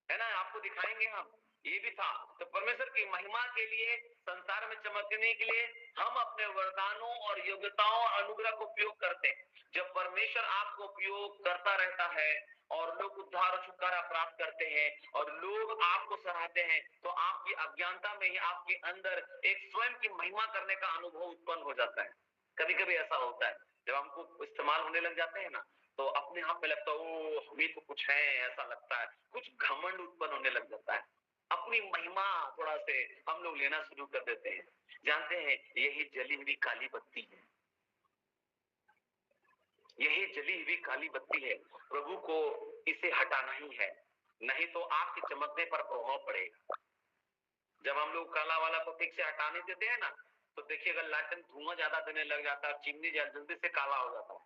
है ना, आपको दिखाएंगे हम, ये भी था। तो परमेश्वर की महिमा के लिए, संसार में चमकने के लिए हम अपने वरदानों और योग्यताओं और अनुग्रह को उपयोग करते हैं। जब परमेश्वर आपको उपयोग करता रहता है और लोग उद्धार और छुटकारा प्राप्त करते हैं और लोग आपको सराहते हैं, तो आपकी अज्ञानता में ही आपके अंदर एक स्वयं की महिमा करने का अनुभव उत्पन्न हो जाता है। कभी कभी ऐसा होता है, जब हमको इस्तेमाल होने लग जाते हैं ना, तो अपने आप में लगता है ओ हमें तो कुछ है, ऐसा लगता है, कुछ घमंड उत्पन्न होने लग जाता है, अपनी महिमा थोड़ा से हम लोग लेना शुरू कर देते हैं। जानते हैं यही जली हुई काली बत्ती है, यही जली हुई काली बत्ती है। प्रभु को इसे हटाना ही है, नहीं तो आपके चमकने पर प्रभाव पड़ेगा। जब हम लोग काला वाला को ठीक से हटा नहीं देते हैं ना, तो देखिए अगर लालटेन धुआं ज्यादा देने लग जाता है, चिमनी जल्दी से काला हो जाता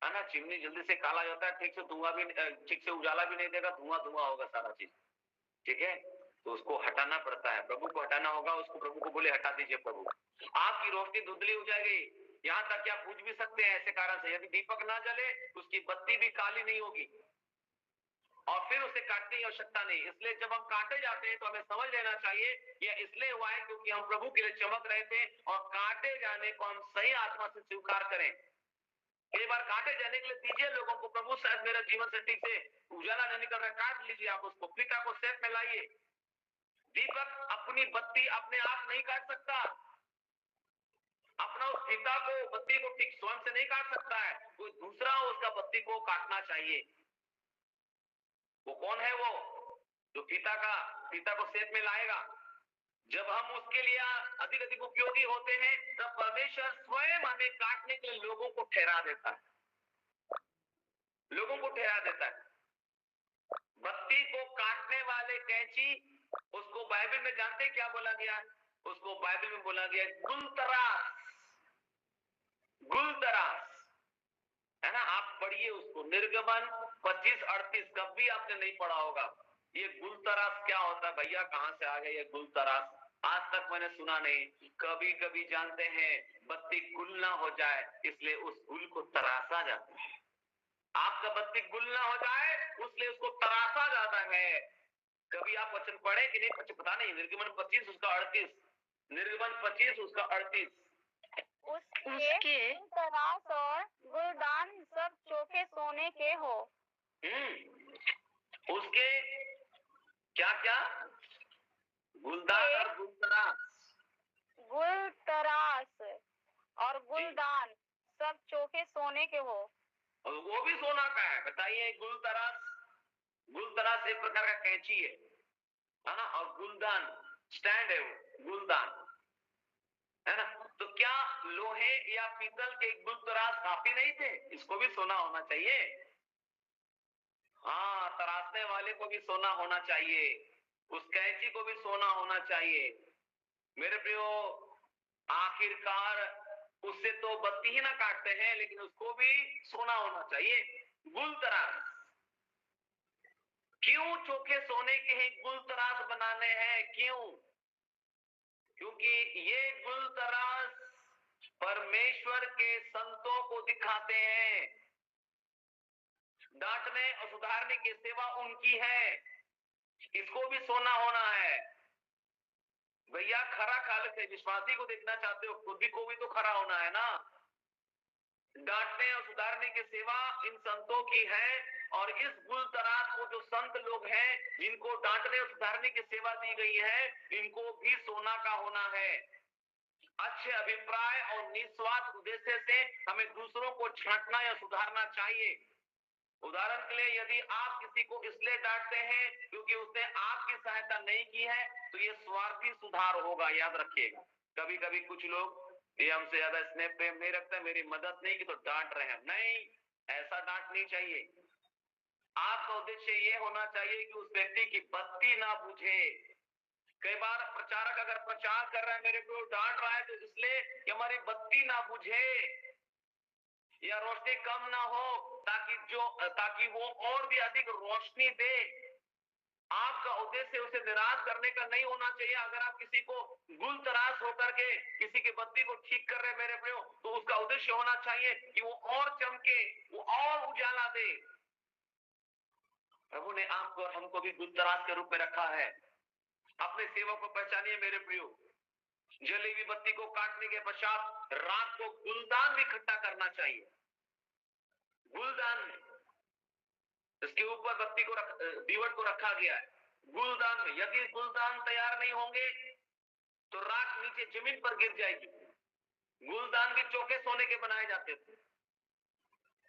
है ना, चिमनी जल्दी से काला हो जाता है, ठीक से धुआं भी, ठीक से उजाला भी नहीं देगा, धुआं धुआं होगा सारा चीज, ठीक है। तो उसको हटाना पड़ता है, प्रभु को हटाना होगा, उसको प्रभु को बोले हटा दीजिए प्रभु, आपकी रोशनी धुंधली हो जाएगी, यहाँ तक कि आप बुझ भी सकते हैं ऐसे कारण से। यदि दीपक ना जले उसकी बत्ती भी काली नहीं होगी और फिर उसे काटने की आवश्यकता नहीं। इसलिए जब हम काटे जाते हैं तो हमें समझ लेना चाहिए यह इसलिए हुआ है क्योंकि हम प्रभु के लिए चमक रहे थे, और काटे जाने को हम सही आत्मा से स्वीकार करें। कई बार काटे जाने के लिए दीजिए लोगों को, प्रभु शायद मेरा जीवन से ठीक से उजाला नहीं निकल रहा, काट लीजिए आप उसको, पिता को सेट में लाइए। दीपक अपनी बत्ती अपने आप नहीं काट सकता, अपना उस पिता को बत्ती को ठीक स्वयं से नहीं काट सकता है, कोई दूसरा उसका बत्ती को काटना चाहिए। वो कौन है? वो जो पिता को सेट में लाएगा। जब हम उसके लिए अधिक अधिक उपयोगी होते हैं तब परमेश्वर स्वयं हमें काटने के लिए लोगों को ठहरा देता है, लोगों को ठहरा देता है। बत्ती को काटने वाले कैंची, उसको बाइबल में जानते क्या बोला गया? उसको बाइबल में बोला गया गुलतरास। गुलतरास है ना, आप पढ़िए उसको, निर्गमन 25-38, कभी आपने नहीं पढ़ा होगा। ये गुलतरास क्या होता है भैया, कहां से आ गया ये गुलतरास? आज तक मैंने सुना नहीं। कभी कभी जानते हैं बत्ती गुल ना हो जाए इसलिए उस गुल को तरासा जाता है। आपका बत्ती गुल ना हो जाए इसलिए उसको तरासा जाता है। कभी आप वचन पढ़े कि नहीं पता नहीं, निर्गमन 25 उसका 38, निर्गमन 25 उसका 38। उसके तरास और गुलदान सब चोखे सोने के हो। उसके क्या क्या? गुलदान और गुलतरास। गुलतरास और गुलदान सब चोखे सोने के हो। और वो भी सोना का है, बताइए। गुलतरास, गुलतरास एक प्रकार का कैंची है ना, और गुलदान स्टैंड है, वो गुलदान है ना। तो क्या लोहे या पीतल के गुलतरास काफी नहीं थे? इसको भी सोना होना चाहिए। हाँ, तराशने वाले को भी सोना होना चाहिए, उस कैंची को भी सोना होना चाहिए। मेरे प्रियो, आखिरकार उससे तो बत्ती ही ना काटते हैं, लेकिन उसको भी सोना होना चाहिए। गुलतरास क्यों? चोखे सोने के ही गुलतरास बनाने हैं। क्यों? क्योंकि ये गुलतरास परमेश्वर के संतों को दिखाते हैं। डांटने और सुधारने की सेवा उनकी है, इसको भी सोना होना है। भैया खरा खालक है, विश्वासी को देखना चाहते हो, खुद को भी तो खरा होना है ना। डांटने और सुधारने की सेवा इन संतों की है, और इस गुलतरास को जो संत लोग हैं जिनको डांटने और सुधारने की सेवा दी गई है, इनको भी सोना का होना है। अच्छे अभिप्राय और निस्वार्थ उद्देश्य से हमें दूसरों को छांटना या सुधारना चाहिए। उदाहरण के लिए, यदि आप किसी को इसलिए डांटते हैं क्योंकि उसने आपकी सहायता नहीं की है, तो ये स्वार्थी सुधार होगा, याद रखिएगा। कभी कभी कुछ लोग ये हमसे ज्यादा स्नेह प्रेम नहीं रखता, मेरी मदद नहीं की तो डांट रहे हैं। नहीं, ऐसा डांट नहीं चाहिए। आपका उद्देश्य ये होना चाहिए कि उस व्यक्ति की बत्ती ना बुझे। कई बार प्रचारक अगर प्रचार कर रहा है, मेरे को डांट रहा है तो इसलिए कि हमारी बत्ती ना बुझे या रोशनी कम ना हो, ताकि वो और भी अधिक रोशनी दे। आपका उद्देश्य उसे निराश करने का नहीं होना चाहिए। अगर आप किसी को गुलतराश होकर के किसी की बत्ती को ठीक कर रहे हैं मेरे प्रियो, तो उसका उद्देश्य होना चाहिए कि वो और चमके, वो और उजाला दे। प्रभु ने आपको और हमको भी गुलतराश के रूप में रखा है। अपने सेवक को पहचानिए मेरे प्रियो। जली हुई बत्ती को काटने के पश्चात रात को गुलदान भी इकट्ठा करना चाहिए। गुलदान में इसके ऊपर बत्ती को दीवट को रखा गया है। गुलदान में यदि गुलदान तैयार नहीं होंगे तो राख नीचे जमीन पर गिर जाएगी। गुलदान भी चोखे सोने के बनाए जाते थे।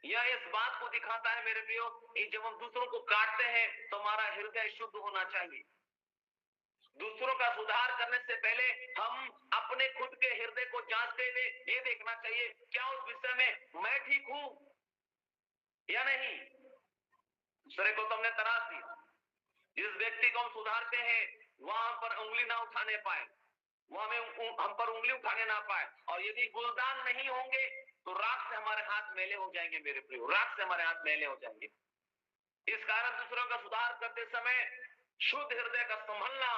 यह इस बात को दिखाता है मेरे प्रियो कि जब हम दूसरों को काटते हैं तो हमारा हृदय शुद्ध होना चाहिए। दूसरों का सुधार करने से पहले हम अपने खुद के हृदय को जांचते हुए ये देखना चाहिए, क्या उस विषय में मैं ठीक हूं या नहीं। दूसरे को तो हमने तराश दिया, जिस व्यक्ति को हम सुधारते हैं वहां पर उंगली ना उठाने पाए, वो हम पर उंगली उठाने ना पाए। और यदि गुलदान नहीं होंगे तो राख से हमारे हाथ मैले हो जाएंगे मेरे प्रियो, राख से हमारे हाथ मैले हो जाएंगे। इस कारण दूसरों का सुधार करते समय शुद्ध हृदय का संभलना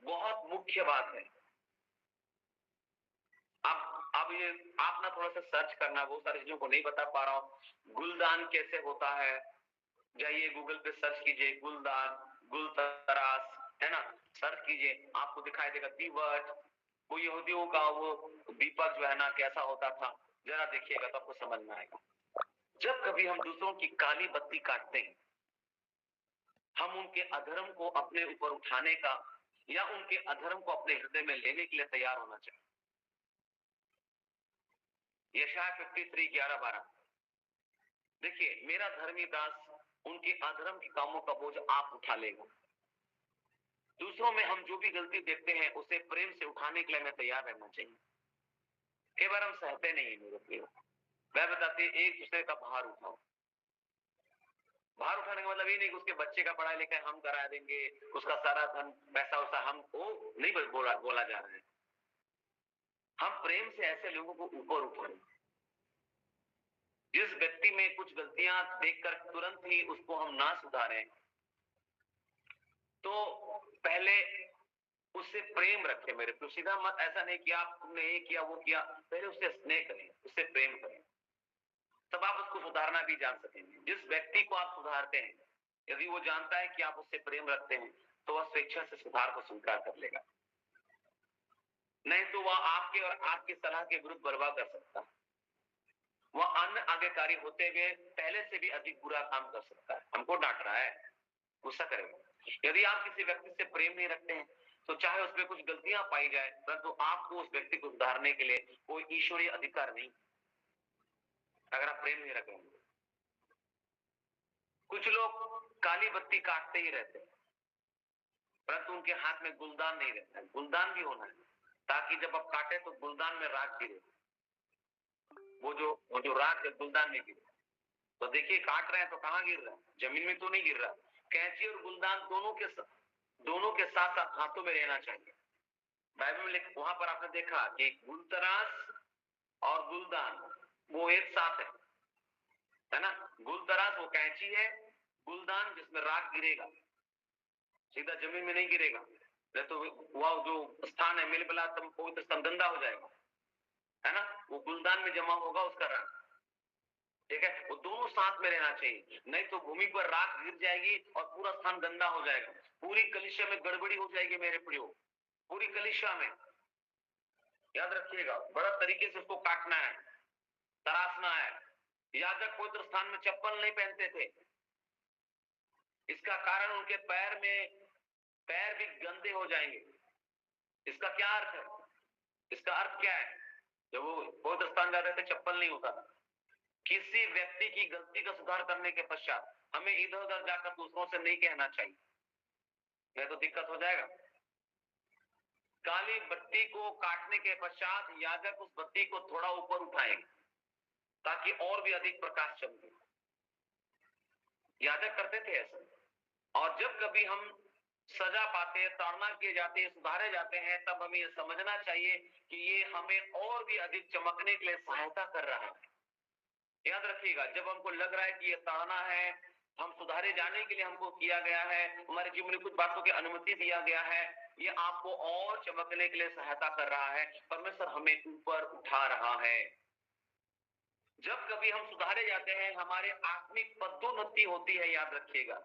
बहुत मुख्य बात है। अब ये आप ना थोड़ा सा सर्च करना, बहुत सारी चीजों को नहीं बता पा रहा हूँ। गुलदान कैसे होता है, जाइए गूगल पे सर्च कीजिए, गुलदान, गुलतरास, है ना, सर्च कीजिए, आपको दिखाई देगा। दीवट, वो यहूदियों का वो दीपक जो है ना कैसा होता था, जरा देखिएगा तो आपको समझ में आएगा। जब कभी हम दूसरों की काली बत्ती काटते हैं, हम उनके अधर्म को अपने ऊपर उठाने का या उनके अधर्म को अपने हृदय में लेने के लिए तैयार होना चाहिए। यशाया 53:11-12। देखिए, मेरा धर्मी दास उनके अधर्म के कामों का बोझ आप उठा लेगा। दूसरों में हम जो भी गलती देखते हैं उसे प्रेम से उठाने के लिए हमें तैयार रहना चाहिए। कई बार हम सहते नहीं है मेरे प्रियो। मैं बताती है, एक दूसरे का भार उठाओ। भार उठाने का मतलब ये नहीं कि उसके बच्चे का पढ़ाई लिखाई हम करा देंगे, उसका सारा धन पैसा उसा हम वो नहीं बोला जा रहा है। हम प्रेम से ऐसे लोगों को ऊपर उठाएं। जिस व्यक्ति में कुछ गलतियां देखकर तुरंत ही उसको हम ना सुधारें, तो पहले उससे प्रेम रखें मेरे प्रियो। सीधा मत, ऐसा नहीं कि आप तुमने ये किया वो किया, पहले उससे स्नेह करें, उससे प्रेम करें, तब आप उसको सुधारना भी जान सकेंगे। जिस व्यक्ति को आप सुधारते हैं, यदि वो जानता है कि आप उससे प्रेम रखते हैं, तो वह स्वेच्छा से सुधार को स्वीकार कर लेगा। नहीं तो वह आपके और आपकी सलाह के विरुद्ध बर्बाद कर सकता है। वह अन्य आज्ञाकारी होते हुए पहले से भी अधिक बुरा काम कर सकता है। हमको डांट रहा है, गुस्सा करेगा। यदि आप किसी व्यक्ति से प्रेम नहीं रखते हैं, तो चाहे उसमें कुछ गलतियां पाई जाए, परंतु आपको उस व्यक्ति को सुधारने के लिए कोई ईश्वरीय अधिकार नहीं, अगर आप प्रेम नहीं रखेंगे। कुछ लोग काली बत्ती काटते ही रहते हैं, परंतु उनके हाथ में गुलदान नहीं रहता है। गुलदान भी होना है, ताकि जब आप काटे तो गुलदान में राख गिरे। वो जो राख है गुलदान में गिरे। तो देखिए, काट रहे हैं तो कहाँ गिर रहा है? जमीन में तो नहीं गिर रहा। कैंची और गुलदान दोनों के साथ साथ हाथों में रहना चाहिए। बाइबल में वहां पर आपने देखा कि गुलतराश और गुलदान वो एक साथ है ना। गुलतराश वो कैंची है, गुलदान जिसमें राख गिरेगा, सीधा जमीन में नहीं गिरेगा, नहीं तो वह जो स्थान है मिलबला पवित्र स्थान गंदा हो जाएगा, है ना। वो गुलदान में जमा होगा उसका राख, ठीक है। वो दोनों साथ में रहना चाहिए, नहीं तो भूमि पर राख गिर जाएगी और पूरा स्थान गंदा हो जाएगा। पूरी कलीसिया में गड़बड़ी हो जाएगी मेरे प्रियो, पूरी कलीसिया में। याद रखिएगा, बड़ा तरीके से उसको काटना है, तराशना है। याजक पवित्र स्थान में चप्पल नहीं पहनते थे, इसका कारण उनके पैर भी गंदे हो जाएंगे। इसका क्या अर्थ है? इसका अर्थ क्या है? जब वो पवित्र स्थान जाते थे चप्पल नहीं होता था। किसी व्यक्ति की गलती का सुधार करने के पश्चात हमें इधर उधर जाकर दूसरों से नहीं कहना चाहिए, नहीं तो दिक्कत हो जाएगा। काली बत्ती को काटने के पश्चात याजक उस बत्ती को थोड़ा ऊपर उठाएंगे ताकि और भी अधिक प्रकाश चमके। याजक करते थे ऐसा। और जब कभी हम सजा पाते, ताड़ना किए जाते, सुधारे जाते हैं, तब हमें यह समझना चाहिए कि ये हमें और भी अधिक चमकने के लिए सहायता कर रहा है। याद रखिएगा, जब हमको लग रहा है कि ये ताड़ना है, हम सुधारे जाने के लिए हमको किया गया है, हमारे जीवन में कुछ बातों की अनुमति दिया गया है, ये आपको और चमकने के लिए सहायता कर रहा है। परमेश्वर हमें ऊपर उठा रहा है। जब कभी हम सुधारे जाते हैं, हमारे आत्मिक पदोन्नति होती है। याद रखिएगा,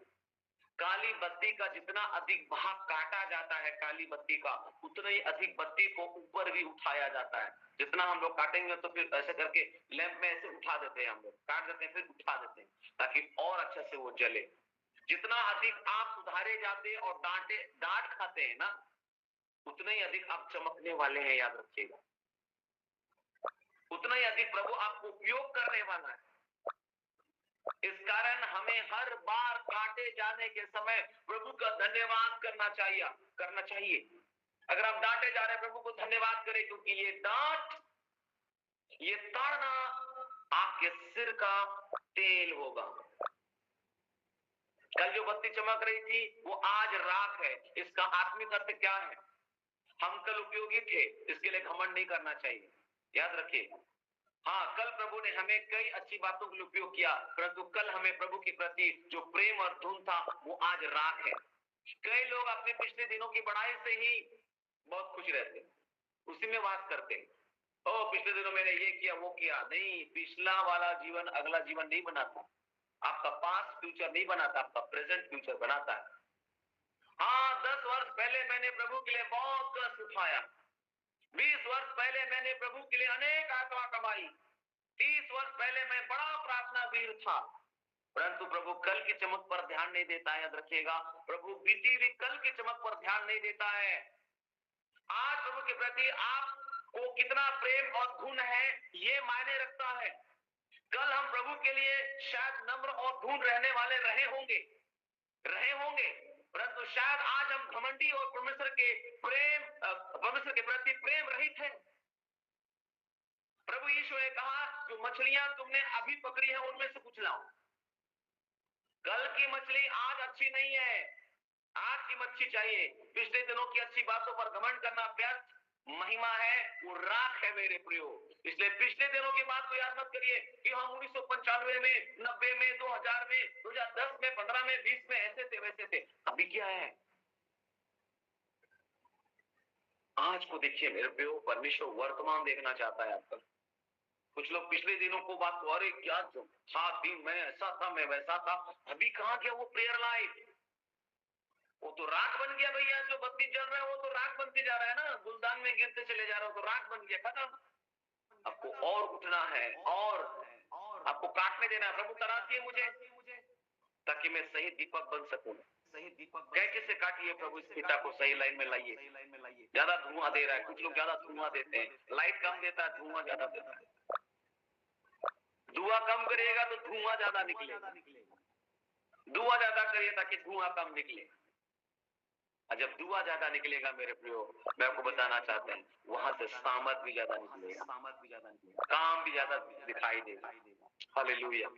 काली बत्ती का जितना अधिक भाग काटा जाता है काली बत्ती का, उतना ही अधिक बत्ती को ऊपर भी उठाया जाता है। जितना हम लोग काटेंगे तो फिर ऐसे करके लैंप में ऐसे उठा देते हैं, हम लोग काट देते हैं फिर उठा देते हैं ताकि और अच्छे से वो जले। जितना अधिक आप सुधारे जाते और डांट खाते हैं ना, उतना ही अधिक आप चमकने वाले हैं। याद रखिएगा, उतना ही अधिक प्रभु आपको उपयोग करने वाला है। इस कारण हमें हर बार काटे जाने के समय प्रभु का धन्यवाद करना चाहिए। अगर आप डांटे जा रहे हैं, प्रभु को धन्यवाद करें, क्योंकि ये डांट, ये ताड़ना आपके सिर का तेल होगा। कल जो बत्ती चमक रही थी वो आज राख है। इसका आत्मिक अर्थ क्या है? हम कल उपयोगी थे, इसके लिए घमंड नहीं करना चाहिए। याद रखिए, हाँ, कल प्रभु ने हमें कई अच्छी बातों के लिए उपयोग किया, परंतु कल हमें प्रभु के प्रति जो प्रेम और धुन था वो आज राख है। कई लोग अपने पिछले दिनों की बड़ाई से ही बहुत खुश रहते हैं, उसी में वास करते हैं। ओ, पिछले दिनों मैंने ये किया वो किया। नहीं, पिछला वाला जीवन अगला जीवन नहीं बनाता। आपका पास्ट फ्यूचर नहीं बनाता, आपका प्रेजेंट फ्यूचर बनाता है। हाँ, 10 वर्ष पहले मैंने प्रभु के लिए बहुत कष्ट उठाया, 20 वर्ष पहले मैंने प्रभु के लिए अनेक आत्मा कमाई, 30 वर्ष पहले मैं बड़ा प्रार्थना वीर था, परंतु प्रभु कल की चमक पर ध्यान नहीं देता है। याद रखिएगा, प्रभु बीती हुई कल की चमक पर ध्यान नहीं देता है। आज प्रभु के प्रति आपको कितना प्रेम और गुण है, ये मायने रखता है। कल हम प्रभु के लिए शायद नम्र और गुण रहने वाले रहे होंगे, परंतु शायद आज हम घमंडी और परमेश्वर के प्रति प्रेम रहित हैं। प्रभु यीशु ने कहा, जो मछलियां तुमने अभी पकड़ी है उनमें से कुछ लाओ। कल की मछली आज अच्छी नहीं है, आज की मच्छी चाहिए। पिछले दिनों की अच्छी बातों पर घमंड करना व्यर्थ महिमा है, वो राख है मेरे प्रियो। इसलिए पिछले दिनों की बात को याद मत करिए कि हम 1995 में, 90 में, 2000 में, 2010 में, 15 में, 20 में ऐसे थे वैसे थे। अभी क्या है? आज को देखिए मेरे प्रियो, परमेश्वर वर्तमान देखना चाहता है आपका। कुछ लोग पिछले दिनों को बात को, अरे क्या था दिन, मैं ऐसा था, मैं वैसा था। अभी कहाँ गया वो प्रेयर लाइफ? वो तो राख बन गया भैया। जो बत्ती जल रहा है वो तो राख बनते जा रहा है ना, गुलदान में गिरते चले जा रहा है, तो राख बन गया, खत्म। आपको और उठना है, और आपको काटने देना है। प्रभु तराशिए मुझे, ताकि मैं सही दीपक बन सकूं। कैसे से काटिए प्रभु, इस पिता को सही लाइन में लाइए। ज्यादा धुआं दे रहा है, कुछ लोग ज्यादा धुआं देते हैं। लाइट कम देता है, धुआं ज्यादा देता है। धुआं कम करिएगा तो धुआं ज्यादा निकलेगा। धुआं ज्यादा करिए ताकि धुआं कम निकले। और जब धुआं ज्यादा निकलेगा मेरे प्रियो, मैं आपको बताना चाहता हूँ, वहां से सामर्थ भी ज्यादा निकलेगा, काम भी ज्यादा दिखाई देगा। हालेलुया।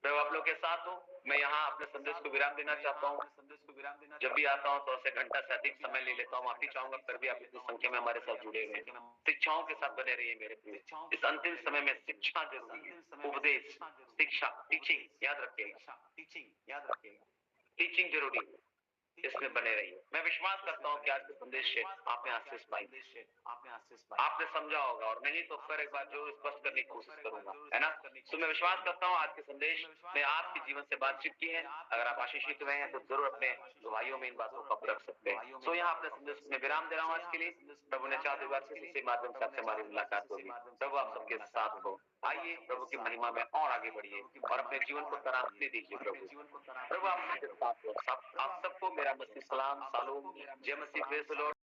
मैं आप लोग के साथ हूँ। मैं यहाँ अपने संदेश को विराम देना चाहता हूँ। जब भी आता हूँ तो ऐसे घंटा से अधिक समय ले लेता हूँ। माफी चाहूंगा, फिर भी आप इतनी संख्या में हमारे साथ जुड़े हुए हैं। शिक्षाओं के साथ बने रहिए मेरे प्रिय। इस अंतिम समय में शिक्षा जरूरी है, उपदेश, शिक्षा, टीचिंग याद रखिएगा, टीचिंग जरूरी है, इसमें बने रहिए। मैं विश्वास करता हूँ कि आज के संदेश से आपने आशीष पाई, आपने समझा होगा, और नहीं तो फिर एक बार जो स्पष्ट करने की कोशिश करूंगा, है ना। तो मैं विश्वास करता हूँ आज के संदेश ने आपके जीवन से बातचीत की है। अगर आप आशीषित हुए हैं तो जरूर अपने गवाहियों में इन बातों को रख सकते हैं। तो यहाँ अपने संदेश में विराम दे रहा हूँ आज के लिए। प्रभु ने चाह दिया इसी माध्यम से आपसे हमारी मुलाकात होगी। प्रभु आप सबके साथ हो। आइए प्रभु की महिमा में और आगे बढ़िए और अपने जीवन को तराशने दीजिए। प्रभु आप सबके साथ हो। आप सबको मेरा मसीह सलाम, सालूम, जय मसीह, प्रेज़ द लॉर्ड।